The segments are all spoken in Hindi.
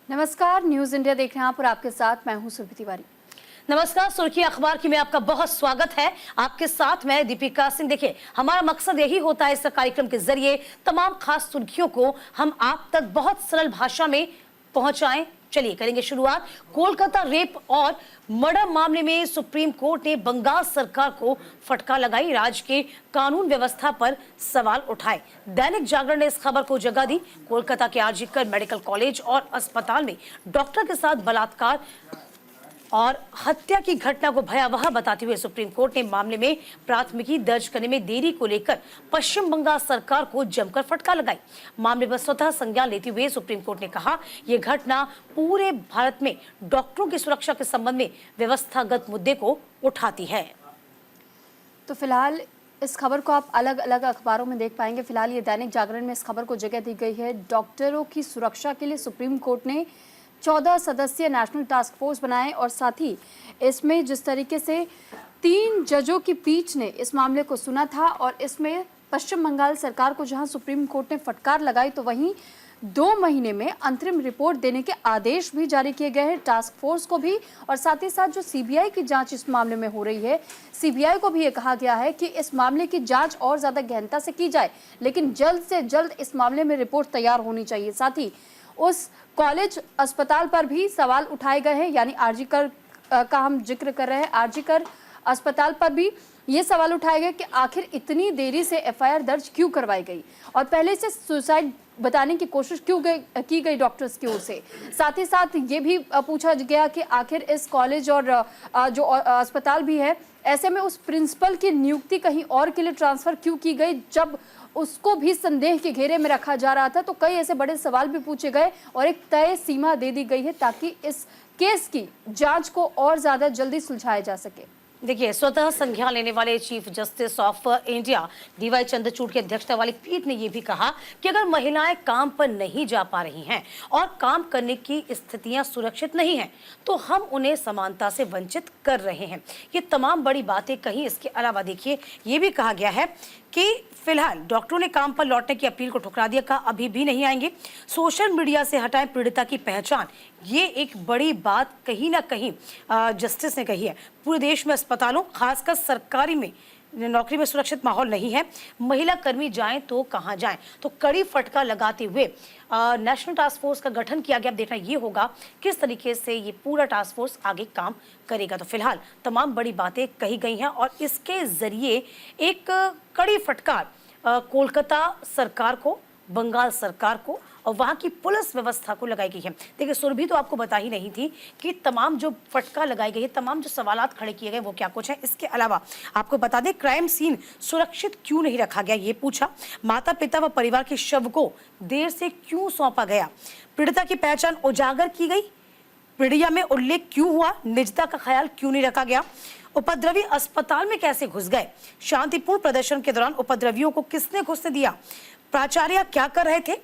नमस्कार, न्यूज इंडिया देख रहे हैं आप और आपके साथ मैं हूं सुरभि तिवारी। नमस्कार, सुर्खी अखबार की में आपका बहुत स्वागत है। आपके साथ मैं दीपिका सिंह। देखिए, हमारा मकसद यही होता है इस कार्यक्रम के जरिए तमाम खास सुर्खियों को हम आप तक बहुत सरल भाषा में पहुंचाएं। चलिए करेंगे शुरुआत। कोलकाता रेप और मर्डर मामले में सुप्रीम कोर्ट ने बंगाल सरकार को फटकार लगाई, राज्य के कानून व्यवस्था पर सवाल उठाए। दैनिक जागरण ने इस खबर को जगह दी। कोलकाता के आरजीकर मेडिकल कॉलेज और अस्पताल में डॉक्टर के साथ बलात्कार और हत्या की घटना को भयावह बताते हुए सुप्रीम कोर्ट ने मामले में प्राथमिकी दर्ज करने में देरी को लेकर पश्चिम बंगाल सरकार को जमकर फटकार लगाई। मामले पर स्वतः संज्ञान लेते हुए सुप्रीम कोर्ट ने कहा, यह घटना पूरे भारत में डॉक्टरों की सुरक्षा के संबंध में व्यवस्थागत मुद्दे को उठाती है। तो फिलहाल इस खबर को आप अलग अलग अखबारों में देख पाएंगे। फिलहाल ये दैनिक जागरण में इस खबर को जगह दी गई है। डॉक्टरों की सुरक्षा के लिए सुप्रीम कोर्ट ने 14 सदस्यीय नेशनल टास्क फोर्स बनाए और साथ ही इसमें जिस तरीके से 3 जजों की पीठ ने इस मामले को सुना था और इसमें पश्चिम बंगाल सरकार को जहां सुप्रीम कोर्ट ने फटकार लगाई तो वहीं 2 महीने में अंतरिम रिपोर्ट देने के आदेश भी जारी किए गए हैं टास्क फोर्स को भी। और साथ ही साथ जो सीबीआई की जांच इस मामले में हो रही है, सीबीआई को भी ये कहा गया है कि इस मामले की जांच और ज्यादा गहनता से की जाए, लेकिन जल्द से जल्द इस मामले में रिपोर्ट तैयार होनी चाहिए। साथ ही उस कॉलेज अस्पताल पर भी सवाल उठाए गए हैं, यानी आरजीकर का हम जिक्र कर रहे हैं। आरजीकर अस्पताल पर भी ये सवाल उठाए गए कि आखिर इतनी देरी से एफआईआर दर्ज क्यों करवाई गई और पहले से सुसाइड बताने की कोशिश क्यों की गई डॉक्टर्स की ओर से। साथ ही साथ ये भी पूछा गया कि आखिर इस कॉलेज और जो अस्पताल भी है, ऐसे में उस प्रिंसिपल की नियुक्ति कहीं और के लिए ट्रांसफर क्यों की गई, जब उसको भी संदेह के घेरे में रखा जा रहा था। तो कई ऐसे बड़े सवाल भी पूछे गए और एक तय सीमा दे दी गई है ताकि इस केस की जांच को और ज्यादा जल्दी सुलझाया जा सके। देखिए, स्वतः संज्ञान लेने वाले chief justice of India DY Chandrachud की अध्यक्षता वाली पीठ ने यह भी कहा कि अगर महिलाएं काम पर नहीं जा पा रही हैं और काम करने की स्थितियां सुरक्षित नहीं हैं, तो हम उन्हें समानता से वंचित कर रहे हैं। ये तमाम बड़ी बातें कहीं। इसके अलावा देखिए, ये भी कहा गया है कि फिलहाल डॉक्टरों ने काम पर लौटने की अपील को ठुकरा दिया, कहा अभी भी नहीं आएंगे। सोशल मीडिया से हटाएं पीड़िता की पहचान, ये एक बड़ी बात कहीं ना कहीं जस्टिस ने कही है। पूरे देश में अस्पतालों, खासकर सरकारी में नौकरी में सुरक्षित माहौल नहीं है। महिला कर्मी जाएं तो कहां जाएं। तो कड़ी फटकार लगाते हुए नेशनल टास्क फोर्स का गठन किया गया। अब देखना ये होगा किस तरीके से ये पूरा टास्क फोर्स आगे काम करेगा। तो फिलहाल तमाम बड़ी बातें कही गई हैं और इसके जरिए एक कड़ी फटकार कोलकाता सरकार को, बंगाल सरकार को और वहां की पुलिस व्यवस्था को लगाई गई है। देखिए, सुरभि तो आपको बता ही नहीं थी कि तमाम जो फटकार लगाई गई है, तमाम जो सवालात खड़े किए गए वो क्या कुछ है। इसके अलावा आपको बता दें, क्राइम सीन सुरक्षित क्यों नहीं रखा गया, ये पूछा। माता पिता व परिवार के शव को देर से क्यों सौंपा गया, पीड़िता की पहचान उजागर की गई, पीड़िया में उल्लेख क्यों हुआ, निजता का ख्याल क्यों नहीं रखा गया, उपद्रवी अस्पताल में कैसे घुस गए, शांतिपूर्ण प्रदर्शन के दौरान उपद्रवियों को किसने घुसने दिया, प्राचार्य क्या कर रहे थे,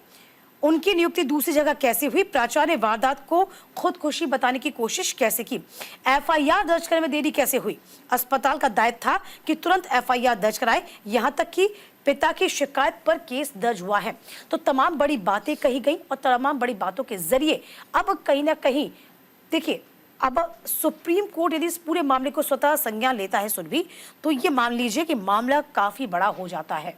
उनकी नियुक्ति दूसरी जगह कैसे हुई, प्राचार्य ने वारदात को खुदकुशी बताने की कोशिश कैसे की, एफआईआर दर्ज करने में देरी कैसे हुई, अस्पताल का दायित्व था कि तुरंत एफआईआर दर्ज कराए, यहां तक कि पिता की शिकायत पर केस दर्ज हुआ है। तो तमाम बड़ी बातें कही गई और तमाम बड़ी बातों के जरिए अब कहीं ना कहीं देखिए, अब सुप्रीम कोर्ट यदि इस पूरे मामले को स्वतः संज्ञान लेता है सुरभि, तो ये मान लीजिए कि मामला काफी बड़ा हो जाता है।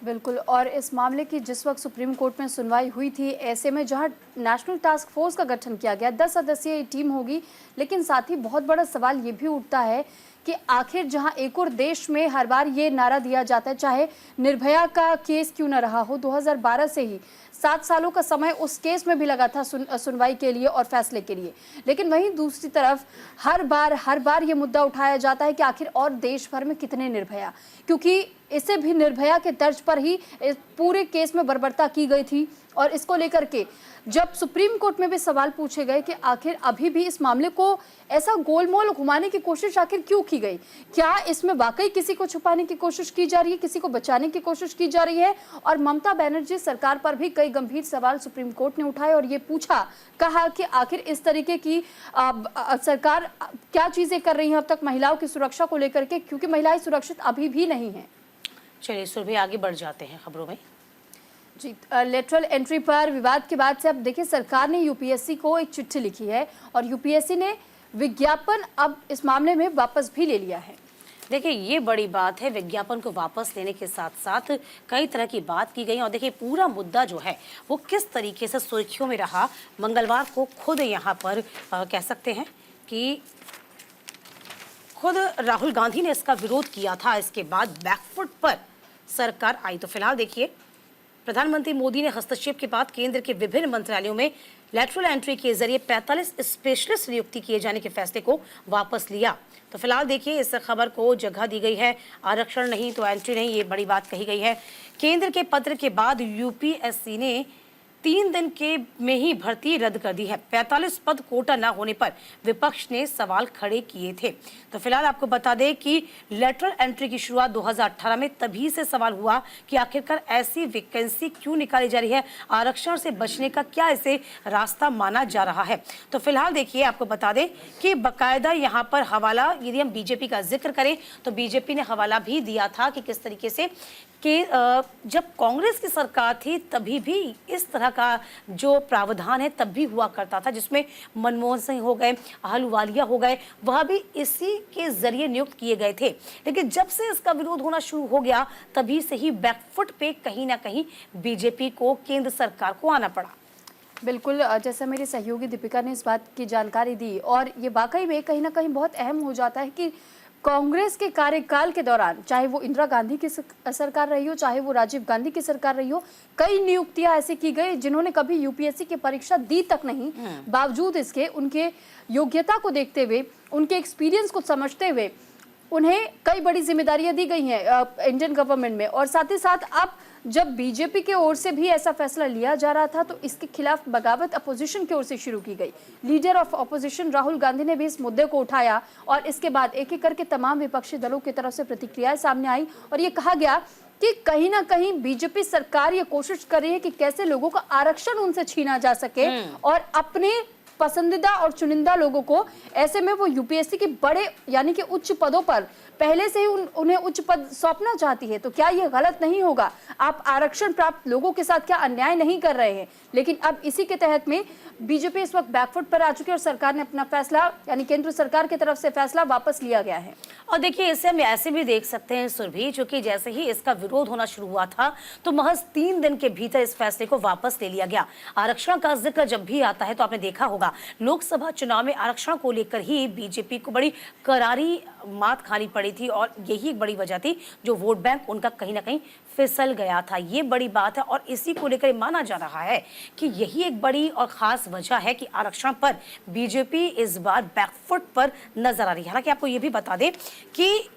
बिल्कुल। और इस मामले की जिस वक्त सुप्रीम कोर्ट में सुनवाई हुई थी, ऐसे में जहां नेशनल टास्क फोर्स का गठन किया गया, 10 सदस्यीय टीम होगी, लेकिन साथ ही बहुत बड़ा सवाल ये भी उठता है कि आखिर जहां एक और देश में हर बार ये नारा दिया जाता है, चाहे निर्भया का केस क्यों न रहा हो, 2012 से ही 7 सालों का समय उस केस में भी लगा था सुनवाई के लिए और फैसले के लिए, लेकिन वहीं दूसरी तरफ हर बार ये मुद्दा उठाया जाता है कि आखिर और देश भर में कितने निर्भया, क्योंकि इसे भी निर्भया के तर्ज पर ही इस पूरे केस में बर्बरता की गई थी। और इसको लेकर के जब सुप्रीम कोर्ट में भी सवाल पूछे गए कि आखिर अभी भी इस मामले को ऐसा गोलमोल घुमाने की कोशिश आखिर क्यों की गई, क्या इसमें वाकई किसी को छुपाने की कोशिश की जा रही है, किसी को बचाने की कोशिश की जा रही है। और ममता बनर्जी सरकार पर भी कई गंभीर सवाल सुप्रीम कोर्ट ने उठाए और ये पूछा, कहा कि आखिर इस तरीके की सरकार क्या चीजें कर रही है अब तक महिलाओं की सुरक्षा को लेकर के, क्योंकि महिलाएं सुरक्षित अभी भी नहीं है। चलिए सुरभि, आगे बढ़ जाते हैं खबरों में। जी, लेटरल एंट्री पर विवाद के बाद से अब देखिए सरकार ने यूपीएससी को एक चिट्ठी लिखी है और यूपीएससी ने विज्ञापन अब इस मामले में वापस भी ले लिया है। देखिए ये बड़ी बात है, विज्ञापन को वापस लेने के साथ साथ कई तरह की बात की गई और देखिए पूरा मुद्दा जो है वो किस तरीके से सुर्खियों में रहा। मंगलवार को खुद यहाँ पर कह सकते हैं कि खुद राहुल गांधी ने इसका विरोध किया था, इसके बाद बैकफुट पर सरकार आई। तो फिलहाल देखिए प्रधानमंत्री मोदी ने हस्तक्षेप के बाद केंद्र के विभिन्न मंत्रालयों में लैटरल एंट्री के जरिए 45 स्पेशलिस्ट नियुक्ति किए जाने के फैसले को वापस लिया। तो फिलहाल देखिए इस खबर को जगह दी गई है, आरक्षण नहीं तो एंट्री नहीं, ये बड़ी बात कही गई है। केंद्र के पत्र के बाद यूपीएससी ने 3 दिन के में ही भर्ती रद्द कर दी है। 45 पद कोटा न होने पर विपक्ष ने सवाल खड़े किए थे। तो फिलहाल आपको बता दें कि लेटरल एंट्री की शुरुआत 2018 में तभी से सवाल हुआ कि आखिरकार ऐसी वैकेंसी क्यों निकाली जा रही है, आरक्षण से बचने का क्या इसे रास्ता माना जा रहा है। तो फिलहाल देखिए आपको बता दें कि बकायदा यहाँ पर हवाला, यदि हम बीजेपी का जिक्र करें तो बीजेपी ने हवाला भी दिया था कि किस तरीके से कि जब कांग्रेस की सरकार थी तभी भी इस तरह का जो प्रावधान है तब भी हुआ करता था, जिसमें मनमोहन सिंह हो गए, अहलुवालिया हो गए, वह भी इसी के जरिए नियुक्त किए गए थे। लेकिन जब से इसका विरोध होना शुरू हो गया तभी से ही बैकफुट पे कहीं ना कहीं बीजेपी को, केंद्र सरकार को आना पड़ा। बिल्कुल, जैसा मेरी सहयोगी दीपिका ने इस बात की जानकारी दी और ये वाकई में कहीं ना कहीं बहुत अहम हो जाता है कि कांग्रेस के कार्यकाल के दौरान, चाहे वो इंदिरा गांधी की सरकार रही हो, चाहे वो राजीव गांधी की सरकार रही हो, कई नियुक्तियां ऐसी की गई जिन्होंने कभी यूपीएससी की परीक्षा दी तक नहीं, बावजूद इसके उनके योग्यता को देखते हुए, उनके एक्सपीरियंस को समझते हुए उन्हें कई बड़ी जिम्मेदारियां दी गई हैं इंडियन गवर्नमेंट में। और साथ ही साथ अब जब बीजेपी के ओर से भी ऐसा फैसला लिया जा रहा था तो इसके खिलाफ बगावत अपोजिशन की ओर से शुरू की गई। Leader of opposition Rahul Gandhi ने भी इस मुद्दे को उठाया और इसके बाद एक एक करके तमाम विपक्षी दलों की तरफ से प्रतिक्रियाएं सामने आई और ये कहा गया कि कहीं ना कहीं बीजेपी सरकार ये कोशिश कर रही है कि कैसे लोगों का आरक्षण उनसे छीना जा सके और अपने पसंदीदा और चुनिंदा लोगों को, ऐसे में वो यूपीएससी के बड़े यानी कि उच्च पदों पर पहले से ही उन्हें उच्च पद सौंपना चाहती है। तो क्या ये गलत नहीं होगा? आप आरक्षण प्राप्त लोगों के साथ क्या अन्याय नहीं कर रहे हैं? लेकिन अब इसी के तहत में बीजेपी इस वक्त बैकफुट पर आ चुकी है और सरकार ने अपना फैसला, यानी केंद्र सरकार की तरफ से फैसला वापस लिया गया है। और देखिए इसे हम ऐसे भी देख सकते हैं सुरभि, चूंकि जैसे ही इसका विरोध होना शुरू हुआ था तो महज 3 दिन के भीतर इस फैसले को वापस ले लिया गया। आरक्षण का जिक्र जब भी आता है तो आपने देखा होगा लोकसभा चुनाव में आरक्षण को लेकर ही बीजेपी को बड़ी करारी मात खानी पड़ी थी और यही एक बड़ी वजह थी जो वोट बैंक उनका कहीं ना कहीं फिसल गया था। ये बड़ी बात है और इसी को लेकर माना जा रहा है कि यही एक बड़ी और खास वजह है कि आरक्षण पर बीजेपी इस बार बैकफुट पर नजर आ रही है। हालांकि आपको ये भी बता दें कि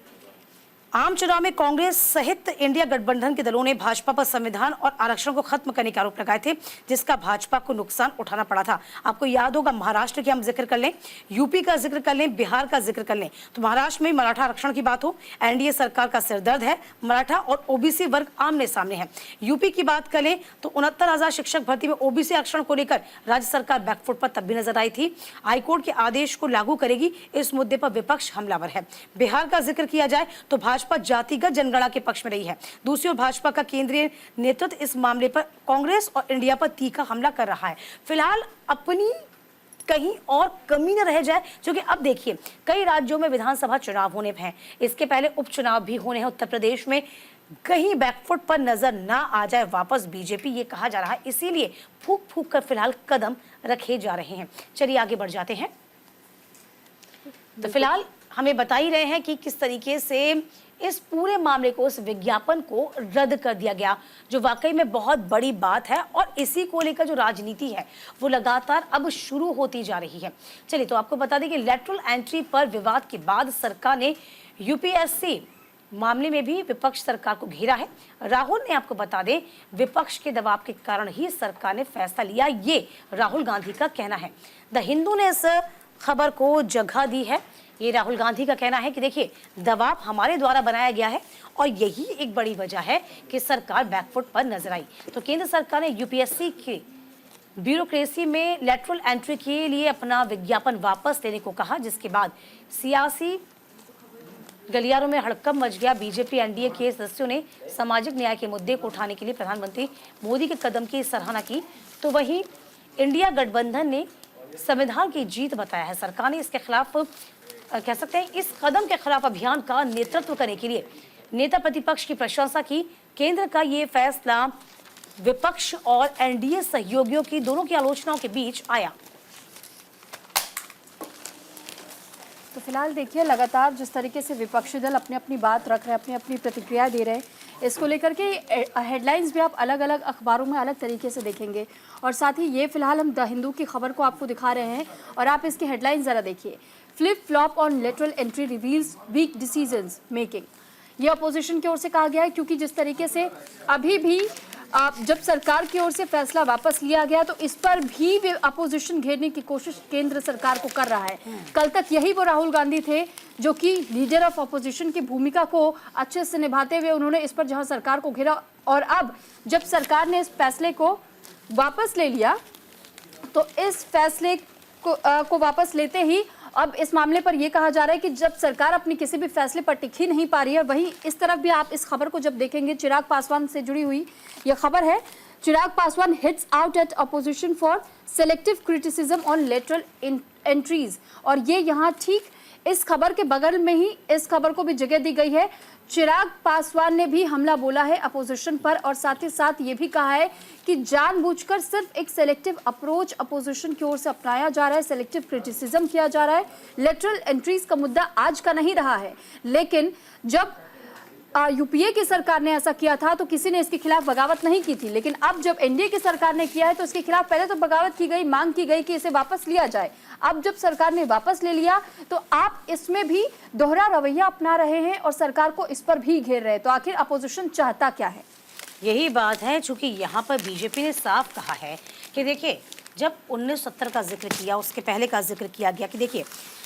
आम चुनाव में कांग्रेस सहित इंडिया गठबंधन के दलों ने भाजपा पर संविधान और आरक्षण को खत्म करने के आरोप लगाए थे, जिसका भाजपा को नुकसान उठाना पड़ा था। आपको याद होगा महाराष्ट्र के हम जिक्र कर लें, यूपी का जिक्र कर लें, बिहार का जिक्र कर लें तो महाराष्ट्र में मराठा आरक्षण की बात हो, एनडीए सरकार का सिरदर्द है, मराठा और ओबीसी वर्ग आमने सामने है। यूपी की बात कर लें तो 69,000 शिक्षक भर्ती में ओबीसी आरक्षण को लेकर राज्य सरकार बैकफुट पर तब भी नजर आई थी। हाईकोर्ट के आदेश को लागू करेगी, इस मुद्दे पर विपक्ष हमलावर है। बिहार का जिक्र किया जाए तो भाजपा जातिगत जनगणना के पक्ष में रही है। दूसरी ओर भाजपा का केंद्रीय नेतृत्व इस मामले पर कांग्रेस और इंडिया पर तीखा हमला कर रहा है। फिलहाल अपनी कहीं और कमी न रह जाए, क्योंकि अब देखिए कई राज्यों में विधानसभा चुनाव होने हैं, इसके पहले उपचुनाव भी होने हैं उत्तर प्रदेश में, कहीं बैकफुट पर नजर ना आ जाए वापस बीजेपी, ये कहा जा रहा है। इसीलिए फूक फूक कर फिलहाल कदम रखे जा रहे हैं। चलिए आगे बढ़ जाते हैं। तो फिलहाल हमें बता ही रहे हैं कि किस तरीके से इस पूरे मामले को, इस विज्ञापन को रद्द कर दिया गया, जो वाकई में बहुत बड़ी बात है और इसी को लेकर जो राजनीति है वो लगातार अब शुरू होती जा रही है। चलिए तो आपको बता दें कि लेटरल एंट्री पर विवाद के बाद सरकार ने यूपीएससी मामले में भी विपक्ष सरकार को घेरा है। राहुल ने, आपको बता दें, विपक्ष के दबाव के कारण ही सरकार ने फैसला लिया, ये राहुल गांधी का कहना है। द हिंदू ने इस खबर को जगह दी है। ये राहुल गांधी का कहना है कि देखिए दबाव हमारे द्वारा बनाया गया है और यही एक बड़ी वजह है कि सरकार बैकफुट पर नजर आई। तो केंद्र सरकार ने यूपीएससी की ब्यूरोक्रेसी में लेटरल एंट्री के लिए अपना विज्ञापन वापस लेने को कहा, जिसके बाद सियासी गलियारों में हड़कंप मच गया। बीजेपी एनडीए के सदस्यों ने सामाजिक न्याय के मुद्दे को उठाने के लिए प्रधानमंत्री मोदी के कदम की सराहना की, तो वहीं इंडिया गठबंधन ने संविधान की जीत बताया है। सरकार ने इसके खिलाफ कह सकते हैं इस कदम के खिलाफ अभियान का नेतृत्व करने के लिए नेता प्रतिपक्ष की प्रशंसा की। केंद्र का ये फैसला विपक्ष और एनडीए सहयोगियों की दोनों की आलोचनाओं के बीच आया। तो फिलहाल देखिए लगातार जिस तरीके से विपक्षी दल अपनी अपनी बात रख रहे हैं, अपनी अपनी प्रतिक्रिया दे रहे हैं, इसको लेकर के हेडलाइंस भी आप अलग अलग अखबारों में अलग तरीके से देखेंगे। और साथ ही ये फिलहाल हम द हिंदू की खबर को आपको दिखा रहे हैं और आप इसकी हेडलाइन ज़रा देखिए। Flip flop on lateral entry reveals weak decisions making. ये अपोजिशन की ओर से कहा गया है, क्योंकि जिस तरीके से अभी भी जब सरकार की ओर से फैसला वापस लिया गया तो इस पर भी अपोजिशन घेरने की कोशिश केंद्र सरकार को कर रहा है। कल तक यही वो राहुल गांधी थे जो कि लीडर ऑफ अपोजिशन की भूमिका को अच्छे से निभाते हुए उन्होंने इस पर जहां सरकार को घेरा, और अब जब सरकार ने इस फैसले को वापस ले लिया तो इस फैसले को वापस लेते ही अब इस मामले पर यह कहा जा रहा है कि जब सरकार अपनी किसी भी फैसले पर टिक ही नहीं पा रही है। वहीं इस तरफ भी आप इस खबर को जब देखेंगे, चिराग पासवान से जुड़ी हुई यह खबर है। Chirag Paswan hits out at opposition for selective criticism on lateral entries. और ये यहाँ ठीक इस खबर के बगल में ही इस खबर को भी जगह दी गई है। चिराग पासवान ने भी हमला बोला है अपोजिशन पर और साथ ही साथ ये भी कहा है कि जानबूझकर सिर्फ एक सेलेक्टिव अप्रोच अपोजिशन की ओर से अपनाया जा रहा है, सेलेक्टिव क्रिटिसिज्म किया जा रहा है। लेटरल एंट्रीज का मुद्दा आज का नहीं रहा है, लेकिन जब यूपीए की सरकार ने ऐसा किया था तो किसी ने इसके खिलाफ बगावत नहीं की थी, लेकिन अब जब एनडीए की सरकार ने किया है तो इसके खिलाफ पहले तो बगावत की गई, मांग की गई कि इसे वापस लिया जाए। अब जब सरकार ने वापस ले लिया तो आप इसमें भी दोहरा रवैया अपना रहे हैं और सरकार को इस पर भी घेर रहे हैं। तो आखिर अपोजिशन चाहता क्या है? यही बात है, चूंकि यहाँ पर बीजेपी ने साफ कहा है कि देखिए जब 1970 का जिक्र किया, उसके पहले का जिक्र किया गया कि देखिए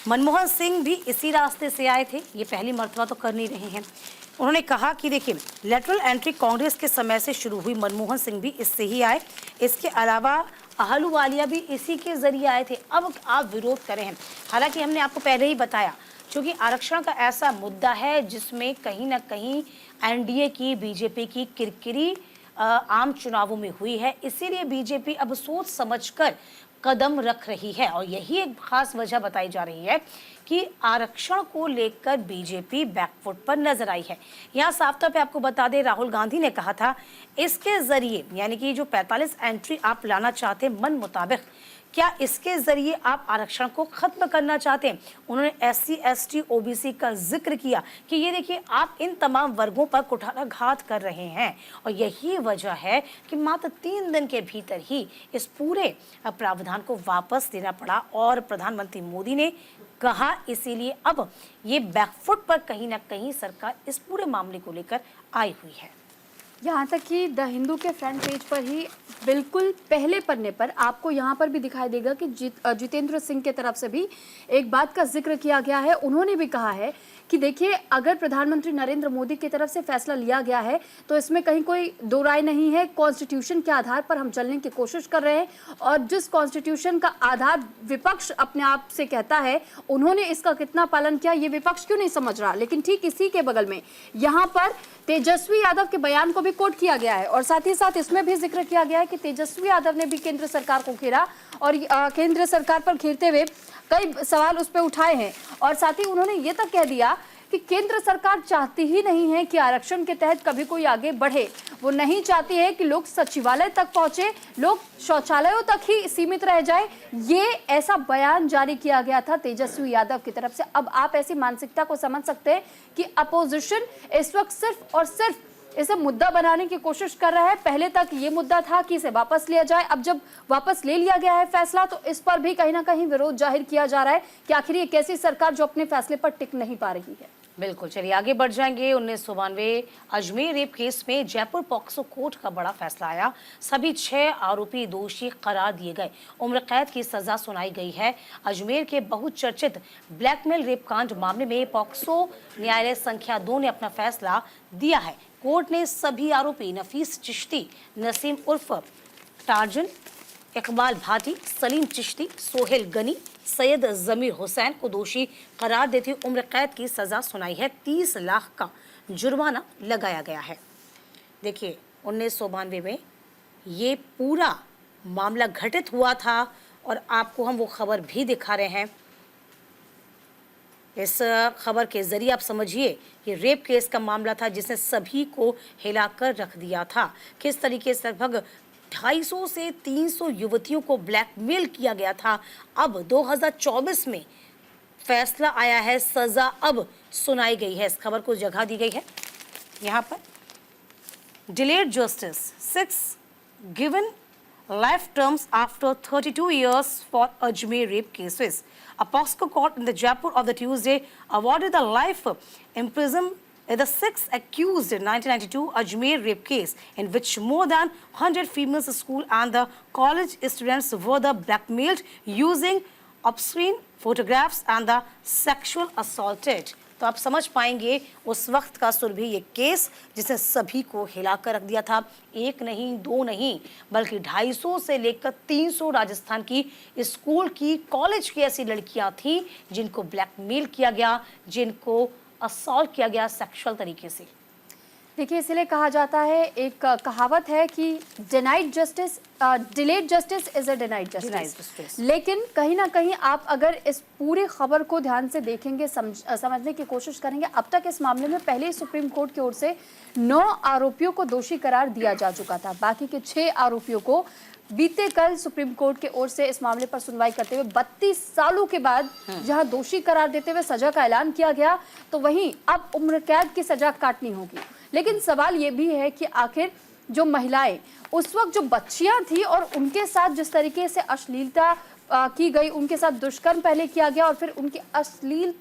मनमोहन सिंह भी इसी रास्ते से आए थे, ये पहली मर्तबा तो कर नहीं रहे हैं। उन्होंने कहा कि देखिए लेटरल एंट्री कांग्रेस के समय से शुरू हुई, मनमोहन सिंह भी इससे ही आए, इसके अलावा अहलूवालिया भी इसी के जरिए आए थे। अब आप विरोध करें हैं, हालांकि हमने आपको पहले ही बताया क्योंकि आरक्षण का ऐसा मुद्दा है जिसमें कहीं ना कहीं एनडीए की बीजेपी की किरकिरी आम चुनावों में हुई है, इसीलिए बीजेपी अब सोच समझकर कदम रख रही है। और यही एक खास वजह बताई जा रही है कि आरक्षण को लेकर बीजेपी बैकफुट पर नजर आई है। यहाँ साफ तौर पे आपको बता दें, राहुल गांधी ने कहा था इसके जरिए यानी कि जो 45 एंट्री आप लाना चाहते हैं मन मुताबिक, क्या इसके जरिए आप आरक्षण को खत्म करना चाहते हैं? उन्होंने SC ST OBC का जिक्र किया कि ये देखिए आप इन तमाम वर्गों पर कुठाराघात कर रहे हैं और यही वजह है कि मात्र 3 दिन के भीतर ही इस पूरे प्रावधान को वापस लेना पड़ा। और प्रधानमंत्री मोदी ने कहा इसीलिए अब ये बैकफुट पर कहीं ना कहीं सरकार इस पूरे मामले को लेकर आई हुई है। यहाँ तक कि द हिंदू के फ्रंट पेज पर ही बिल्कुल पहले पन्ने पर आपको यहाँ पर भी दिखाई देगा कि जितेंद्र सिंह के तरफ से भी एक बात का जिक्र किया गया है। उन्होंने भी कहा है कि देखिए अगर प्रधानमंत्री नरेंद्र मोदी की तरफ से फैसला लिया गया है तो इसमें कहीं कोई दो राय नहीं है। कॉन्स्टिट्यूशन के आधार पर हम चलने की कोशिश कर रहे हैं और जिस कॉन्स्टिट्यूशन का आधार विपक्ष अपने आप से कहता है, उन्होंने इसका कितना पालन किया ये विपक्ष क्यों नहीं समझ रहा। लेकिन ठीक इसी के बगल में यहाँ पर तेजस्वी यादव के बयान को भी कोट किया गया है और साथ ही साथ इसमें भी जिक्र किया गया है कि तेजस्वी यादव ने भी केंद्र सरकार को घेरा और केंद्र सरकार पर घेरते हुए कई सवाल उस पर उठाए हैं। और साथ ही उन्होंने ये तक कह दिया कि केंद्र सरकार चाहती ही नहीं है कि आरक्षण के तहत कभी कोई आगे बढ़े। वो नहीं चाहती है कि लोग सचिवालय तक पहुंचे, लोग शौचालयों तक ही सीमित रह जाए। ये ऐसा बयान जारी किया गया था तेजस्वी यादव की तरफ से। अब आप ऐसी मानसिकता को समझ सकते हैं कि अपोजिशन इस वक्त सिर्फ और सिर्फ इसे मुद्दा बनाने की कोशिश कर रहा है। पहले तक ये मुद्दा था कि इसे वापस लिया जाए, अब जब वापस ले लिया गया है फैसला तो इस पर भी कहीं ना कहीं विरोध जाहिर किया जा रहा है कि आखिर ये कैसी सरकार जो अपने फैसले पर टिक नहीं पा रही है। बिल्कुल, चलिए आगे बढ़ जाएंगे। 1992 अजमेर रेप केस में जयपुर पॉक्सो कोर्ट का बड़ा फैसला आया। सभी 6 आरोपी दोषी करार दिए गए, उम्र कैद की सजा सुनाई गई है। अजमेर के बहुचर्चित ब्लैकमेल रेप कांड मामले में पॉक्सो न्यायालय संख्या 2 ने अपना फैसला दिया है। कोर्ट ने सभी आरोपी नफीस चिश्ती, नसीम उर्फ टार्जन, इकबाल भाटी, सलीम चिश्ती, सोहेल गनी, सैयद जमीर हुसैन को दोषी करार देते हुए उम्र कैद की सजा सुनाई है। 30 लाख का जुर्माना लगाया गया है। देखिए 1992 में ये पूरा मामला घटित हुआ था और आपको हम वो खबर भी दिखा रहे हैं। इस खबर के जरिए आप समझिए कि रेप केस का मामला था जिसने सभी को हिलाकर रख दिया था। किस तरीके से लगभग 250 से 300 युवतियों को ब्लैकमेल किया गया था। अब 2024 में फैसला आया है, सजा अब सुनाई गई है। इस खबर को जगह दी गई है यहाँ पर। Delayed justice, 6 given life terms after 32 years for Ajmer rape cases. A POSCO court in the Jaipur of the Tuesday awarded the life imprisonment in the 6 accused in 1992 Ajmer rape case, in which more than 100 females school and the college students were the blackmailed using obscene photographs and the sexual assaulted. तो आप समझ पाएंगे उस वक्त का सुरभि ये केस जिसने सभी को हिलाकर रख दिया था। एक नहीं, दो नहीं, बल्कि 250 से लेकर 300 राजस्थान की स्कूल की, कॉलेज की ऐसी लड़कियां थीं जिनको ब्लैकमेल किया गया, जिनको असॉल्ट किया गया सेक्सुअल तरीके से। देखिए, इसलिए कहा जाता है, एक कहावत है कि denied justice, delayed justice is a denied justice. लेकिन कहीं ना कहीं आप अगर इस पूरी खबर को ध्यान से देखेंगे, समझने की कोशिश करेंगे, अब तक इस मामले में पहले ही सुप्रीम कोर्ट की ओर से 9 आरोपियों को दोषी करार दिया जा चुका था। बाकी के 6 आरोपियों को बीते कल सुप्रीम कोर्ट की ओर से इस मामले पर सुनवाई करते हुए 32 सालों के बाद जहां दोषी करार देते हुए सजा का ऐलान किया गया, तो वहीं अब उम्र कैद की सजा काटनी होगी। लेकिन सवाल ये भी है कि आखिर जो महिलाएं उस वक्त जो बच्चियां थी और उनके साथ जिस तरीके से अश्लीलता की गई, उनके साथ दुष्कर्म पहले किया गया और फिर उनकी अश्लील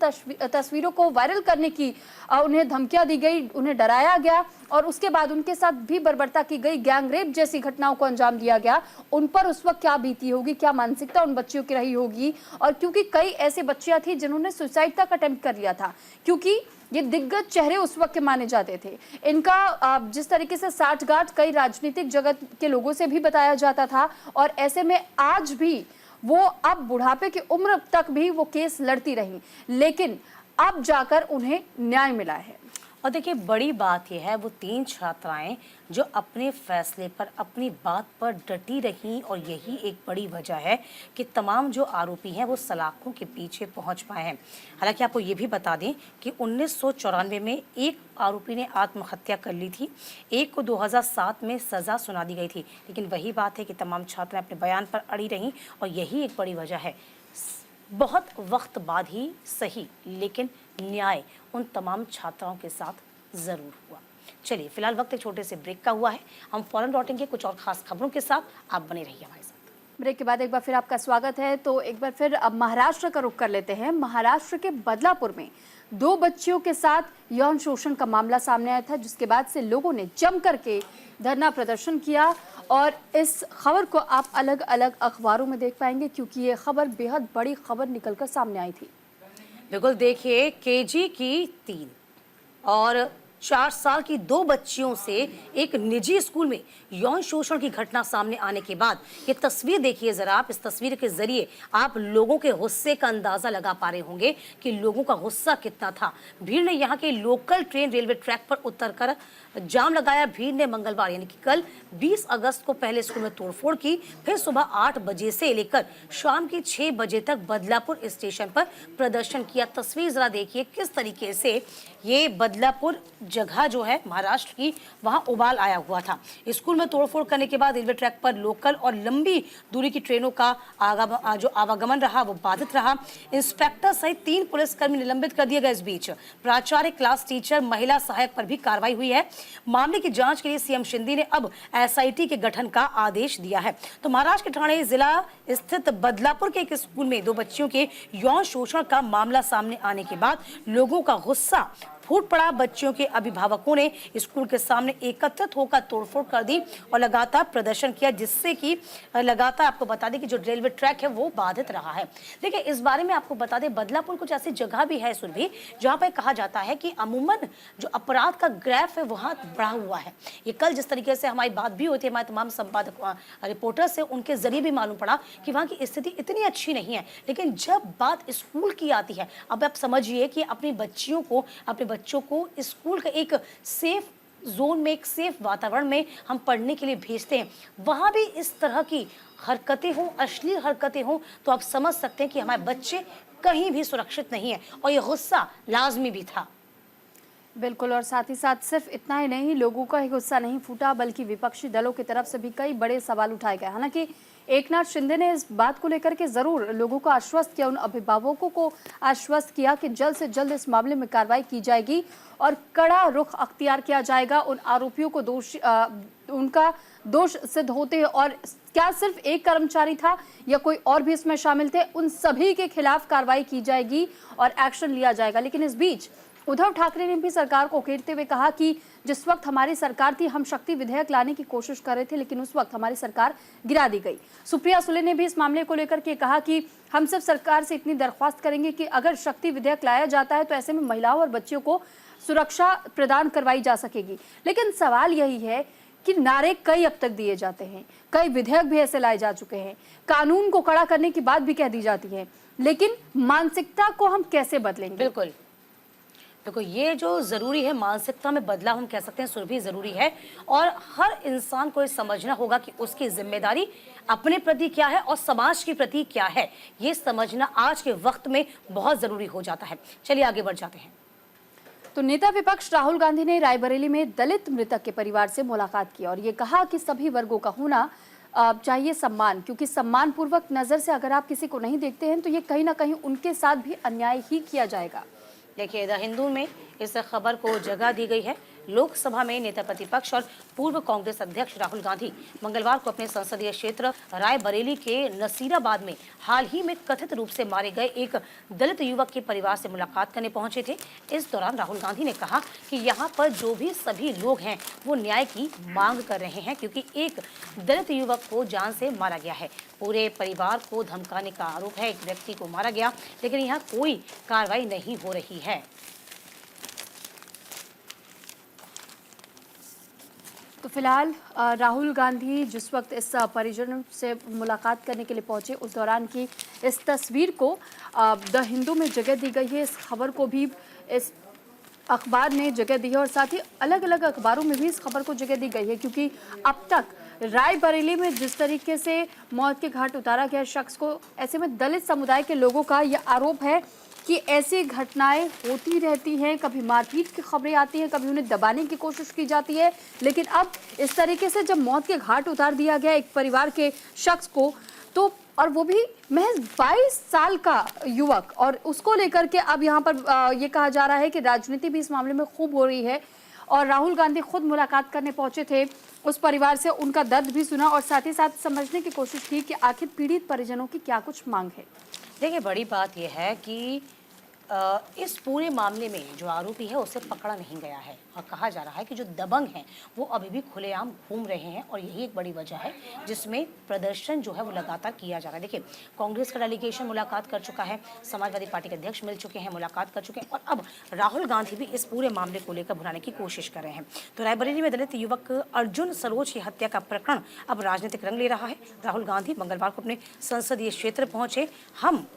तस्वीरों को वायरल करने की उन्हें धमकियां दी गई, उन्हें डराया गया और उसके बाद उनके साथ भी बर्बरता की गई, गैंग रेप जैसी घटनाओं को अंजाम दिया गया, उन पर उस वक्त क्या बीती होगी, क्या मानसिकता उन बच्चियों की रही होगी। और क्योंकि कई ऐसी बच्चियां थी जिन्होंने सुसाइड तक अटेम्प्ट कर लिया था, क्योंकि ये दिग्गज चेहरे उस वक्त के माने जाते थे। इनका जिस तरीके से साठगांठ कई राजनीतिक जगत के लोगों से भी बताया जाता था और ऐसे में आज भी वो अब बुढ़ापे की उम्र तक भी वो केस लड़ती रही, लेकिन अब जाकर उन्हें न्याय मिला है। और देखिए बड़ी बात यह है, वो 3 छात्राएं जो अपने फैसले पर, अपनी बात पर डटी रहीं और यही एक बड़ी वजह है कि तमाम जो आरोपी हैं वो सलाखों के पीछे पहुंच पाए हैं। हालांकि आपको ये भी बता दें कि 1994 में एक आरोपी ने आत्महत्या कर ली थी, एक को 2007 में सज़ा सुना दी गई थी, लेकिन वही बात है कि तमाम छात्राएँ अपने बयान पर अड़ी रहीं और यही एक बड़ी वजह है। बहुत वक्त बाद ही सही, लेकिन न्याय उन तमाम छात्राओं के साथ ज़रूर हुआ। चलिए फिलहाल वक्त एक छोटे से ब्रेक का हुआ है, हम फौरन लौटेंगे कुछ और खास खबरों के साथ। आप बने रहिए हमारे साथ। ब्रेक के बाद एक बार फिर आपका स्वागत है। तो एक बार फिर अब महाराष्ट्र का रुख कर लेते हैं। महाराष्ट्र के बदलापुर में 2 बच्चियों के साथ यौन शोषण का मामला सामने आया था, जिसके बाद से लोगों ने जम करके धरना प्रदर्शन किया और इस खबर को आप अलग अलग अखबारों में देख पाएंगे, क्योंकि ये खबर बेहद बड़ी खबर निकलकर सामने आई थी। बिल्कुल, देखिए केजी की 3 और 4 साल की 2 बच्चियों से एक निजी स्कूल में यौन शोषण की घटना सामने आने के बाद ये तस्वीर देखिए जरा आप। इस तस्वीर के जरिए आप लोगों के गुस्से का अंदाजा लगा पा रहे होंगे कि लोगों का गुस्सा कितना था। भीड़ ने यहाँ के लोकल ट्रेन रेलवे ट्रैक पर उतरकर जाम लगाया। भीड़ ने मंगलवार यानी कि कल 20 अगस्त को पहले स्कूल में तोड़फोड़ की, फिर सुबह 8 बजे से लेकर शाम के 6 बजे तक बदलापुर स्टेशन पर प्रदर्शन किया। तस्वीर जरा देखिए किस तरीके से ये बदलापुर जगह जो है महाराष्ट्र की, वहां उबाल आया हुआ था। स्कूल में तोड़फोड़ करने के बाद रेलवे ट्रैक पर लोकल और लंबी दूरी की ट्रेनों का जो आवागमन रहा वो बाधित रहा। इंस्पेक्टर सहित 3 पुलिसकर्मी निलंबित कर दिए गए। इस बीच प्राचार्य, क्लास टीचर, महिला सहायक पर भी कार्रवाई हुई है। मामले की जांच के लिए सीएम शिंदे ने अब एसआईटी के गठन का आदेश दिया है। तो महाराष्ट्र के ठाणे जिला स्थित बदलापुर के एक स्कूल में 2 बच्चियों के यौन शोषण का मामला सामने आने के बाद लोगों का गुस्सा फूट पड़ा। बच्चियों के अभिभावकों ने स्कूल के सामने एकत्रित होकर तोड़फोड़ कर दी और लगातार प्रदर्शन किया, जिससे कि लगातार आपको बता दें कि जो रेलवे ट्रैक है वो बाधित रहा है। देखिए, इस बारे में आपको बता दें, बदलापुर कुछ ऐसी जगह भी है सुरभि, जहां पर कहा जाता है कि अमूमन जो अपराध का ग्राफ है वहां बढ़ा हुआ है। ये कल जिस तरीके से हमारी बात भी हुई थी हमारे तमाम संपादक रिपोर्टर से, उनके जरिए भी मालूम पड़ा कि वहां की स्थिति इतनी अच्छी नहीं है। लेकिन जब बात स्कूल की आती है, अब आप समझिए कि अपने बच्चों को स्कूल का एक सेफ जोन में, एक सेफ वातावरण में हम पढ़ने के लिए भेजते हैं, वहां भी इस तरह की हरकतें हों, अश्लील हरकतें हों, तो आप समझ सकते हैं कि हमारे बच्चे कहीं भी सुरक्षित नहीं है। और ये गुस्सा लाजमी भी था। बिल्कुल, और साथ ही साथ सिर्फ इतना ही नहीं, लोगों का ही गुस्सा नहीं फूटा, बल्कि विपक्षी दलों की तरफ से भी कई बड़े सवाल उठाए गए। हालांकि एकनाथ शिंदे ने इस बात को लेकर के जरूर लोगों को आश्वस्त किया, उन अभिभावकों को आश्वस्त किया कि जल्द से जल्द इस मामले में कार्रवाई की जाएगी और कड़ा रुख अख्तियार किया जाएगा। उन आरोपियों को उनका दोष सिद्ध होते हैं, और क्या सिर्फ एक कर्मचारी था या कोई और भी इसमें शामिल थे, उन सभी के खिलाफ कार्रवाई की जाएगी और एक्शन लिया जाएगा। लेकिन इस बीच उद्धव ठाकरे ने भी सरकार को घेरते हुए कहा कि जिस वक्त हमारी सरकार थी, हम शक्ति विधेयक लाने की कोशिश कर रहे थे, लेकिन उस वक्त हमारी सरकार गिरा दी गई। सुप्रिया सुले ने भी इस मामले को लेकर के कहा कि हम सिर्फ सरकार से इतनी दरख्वास्त करेंगे कि अगर शक्ति विधेयक लाया जाता है तो ऐसे में महिलाओं और बच्चियों को सुरक्षा प्रदान करवाई जा सकेगी। लेकिन सवाल यही है कि नारे कई अब तक दिए जाते हैं, कई विधेयक भी ऐसे लाए जा चुके हैं, कानून को कड़ा करने की बात भी कह दी जाती है, लेकिन मानसिकता को हम कैसे बदलेंगे? बिल्कुल, देखो, ये जो जरूरी है, मानसिकता में बदलाव हम कह सकते हैं सुरभि, जरूरी है। और हर इंसान को ये समझना होगा कि उसकी जिम्मेदारी अपने प्रति क्या है और समाज के प्रति क्या है। ये समझना आज के वक्त में बहुत जरूरी हो जाता है। चलिए आगे बढ़ जाते हैं। तो नेता विपक्ष राहुल गांधी ने रायबरेली में दलित मृतक के परिवार से मुलाकात की और ये कहा कि सभी वर्गों का होना चाहिए सम्मान, क्योंकि सम्मान पूर्वक नजर से अगर आप किसी को नहीं देखते हैं तो ये कहीं ना कहीं उनके साथ भी अन्याय ही किया जाएगा। देखिए, द हिंदू में इस खबर को जगह दी गई है। लोकसभा में नेता प्रतिपक्ष और पूर्व कांग्रेस अध्यक्ष राहुल गांधी मंगलवार को अपने संसदीय क्षेत्र रायबरेली के नसीराबाद में हाल ही में कथित रूप से मारे गए एक दलित युवक के परिवार से मुलाकात करने पहुंचे थे। इस दौरान राहुल गांधी ने कहा कि यहाँ पर जो भी सभी लोग हैं वो न्याय की मांग कर रहे हैं, क्योंकि एक दलित युवक को जान से मारा गया है। पूरे परिवार को धमकाने का आरोप है। एक व्यक्ति को मारा गया, लेकिन यहाँ कोई कार्रवाई नहीं हो रही है। तो फिलहाल राहुल गांधी जिस वक्त इस परिजनों से मुलाकात करने के लिए पहुंचे, उस दौरान की इस तस्वीर को द हिंदू में जगह दी गई है। इस खबर को भी इस अखबार ने जगह दी है और साथ ही अलग अलग अखबारों में भी इस खबर को जगह दी गई है, क्योंकि अब तक रायबरेली में जिस तरीके से मौत के घाट उतारा गया शख्स को, ऐसे में दलित समुदाय के लोगों का यह आरोप है कि ऐसी घटनाएं होती रहती हैं। कभी मारपीट की खबरें आती हैं, कभी उन्हें दबाने की कोशिश की जाती है, लेकिन अब इस तरीके से जब मौत के घाट उतार दिया गया एक परिवार के शख्स को, तो और वो भी महज 22 साल का युवक, और उसको लेकर के अब यहाँ पर ये कहा जा रहा है कि राजनीति भी इस मामले में खूब हो रही है। और राहुल गांधी खुद मुलाकात करने पहुंचे थे, उस परिवार से उनका दर्द भी सुना और साथ ही साथ समझने की कोशिश की कि आखिर पीड़ित परिजनों की क्या कुछ मांग है। देखिए, बड़ी बात यह है कि इस पूरे मामले में जो आरोपी है उसे पकड़ा नहीं गया है और कहा जा रहा है कि जो दबंग हैं वो अभी भी खुलेआम घूम रहे हैं, और यही एक बड़ी वजह है जिसमें प्रदर्शन जो है वो लगातार किया जा रहा है। देखिए, कांग्रेस का डेलीगेशन मुलाकात कर चुका है, समाजवादी पार्टी के अध्यक्ष मिल चुके हैं, मुलाकात कर चुके हैं, और अब राहुल गांधी भी इस पूरे मामले को लेकर भुनाने की कोशिश कर रहे हैं। तो रायबरेली में दलित युवक अर्जुन सरोज की हत्या का प्रकरण अब राजनीतिक रंग ले रहा है। राहुल गांधी मंगलवार को अपने संसदीय क्षेत्र पहुंचे। हम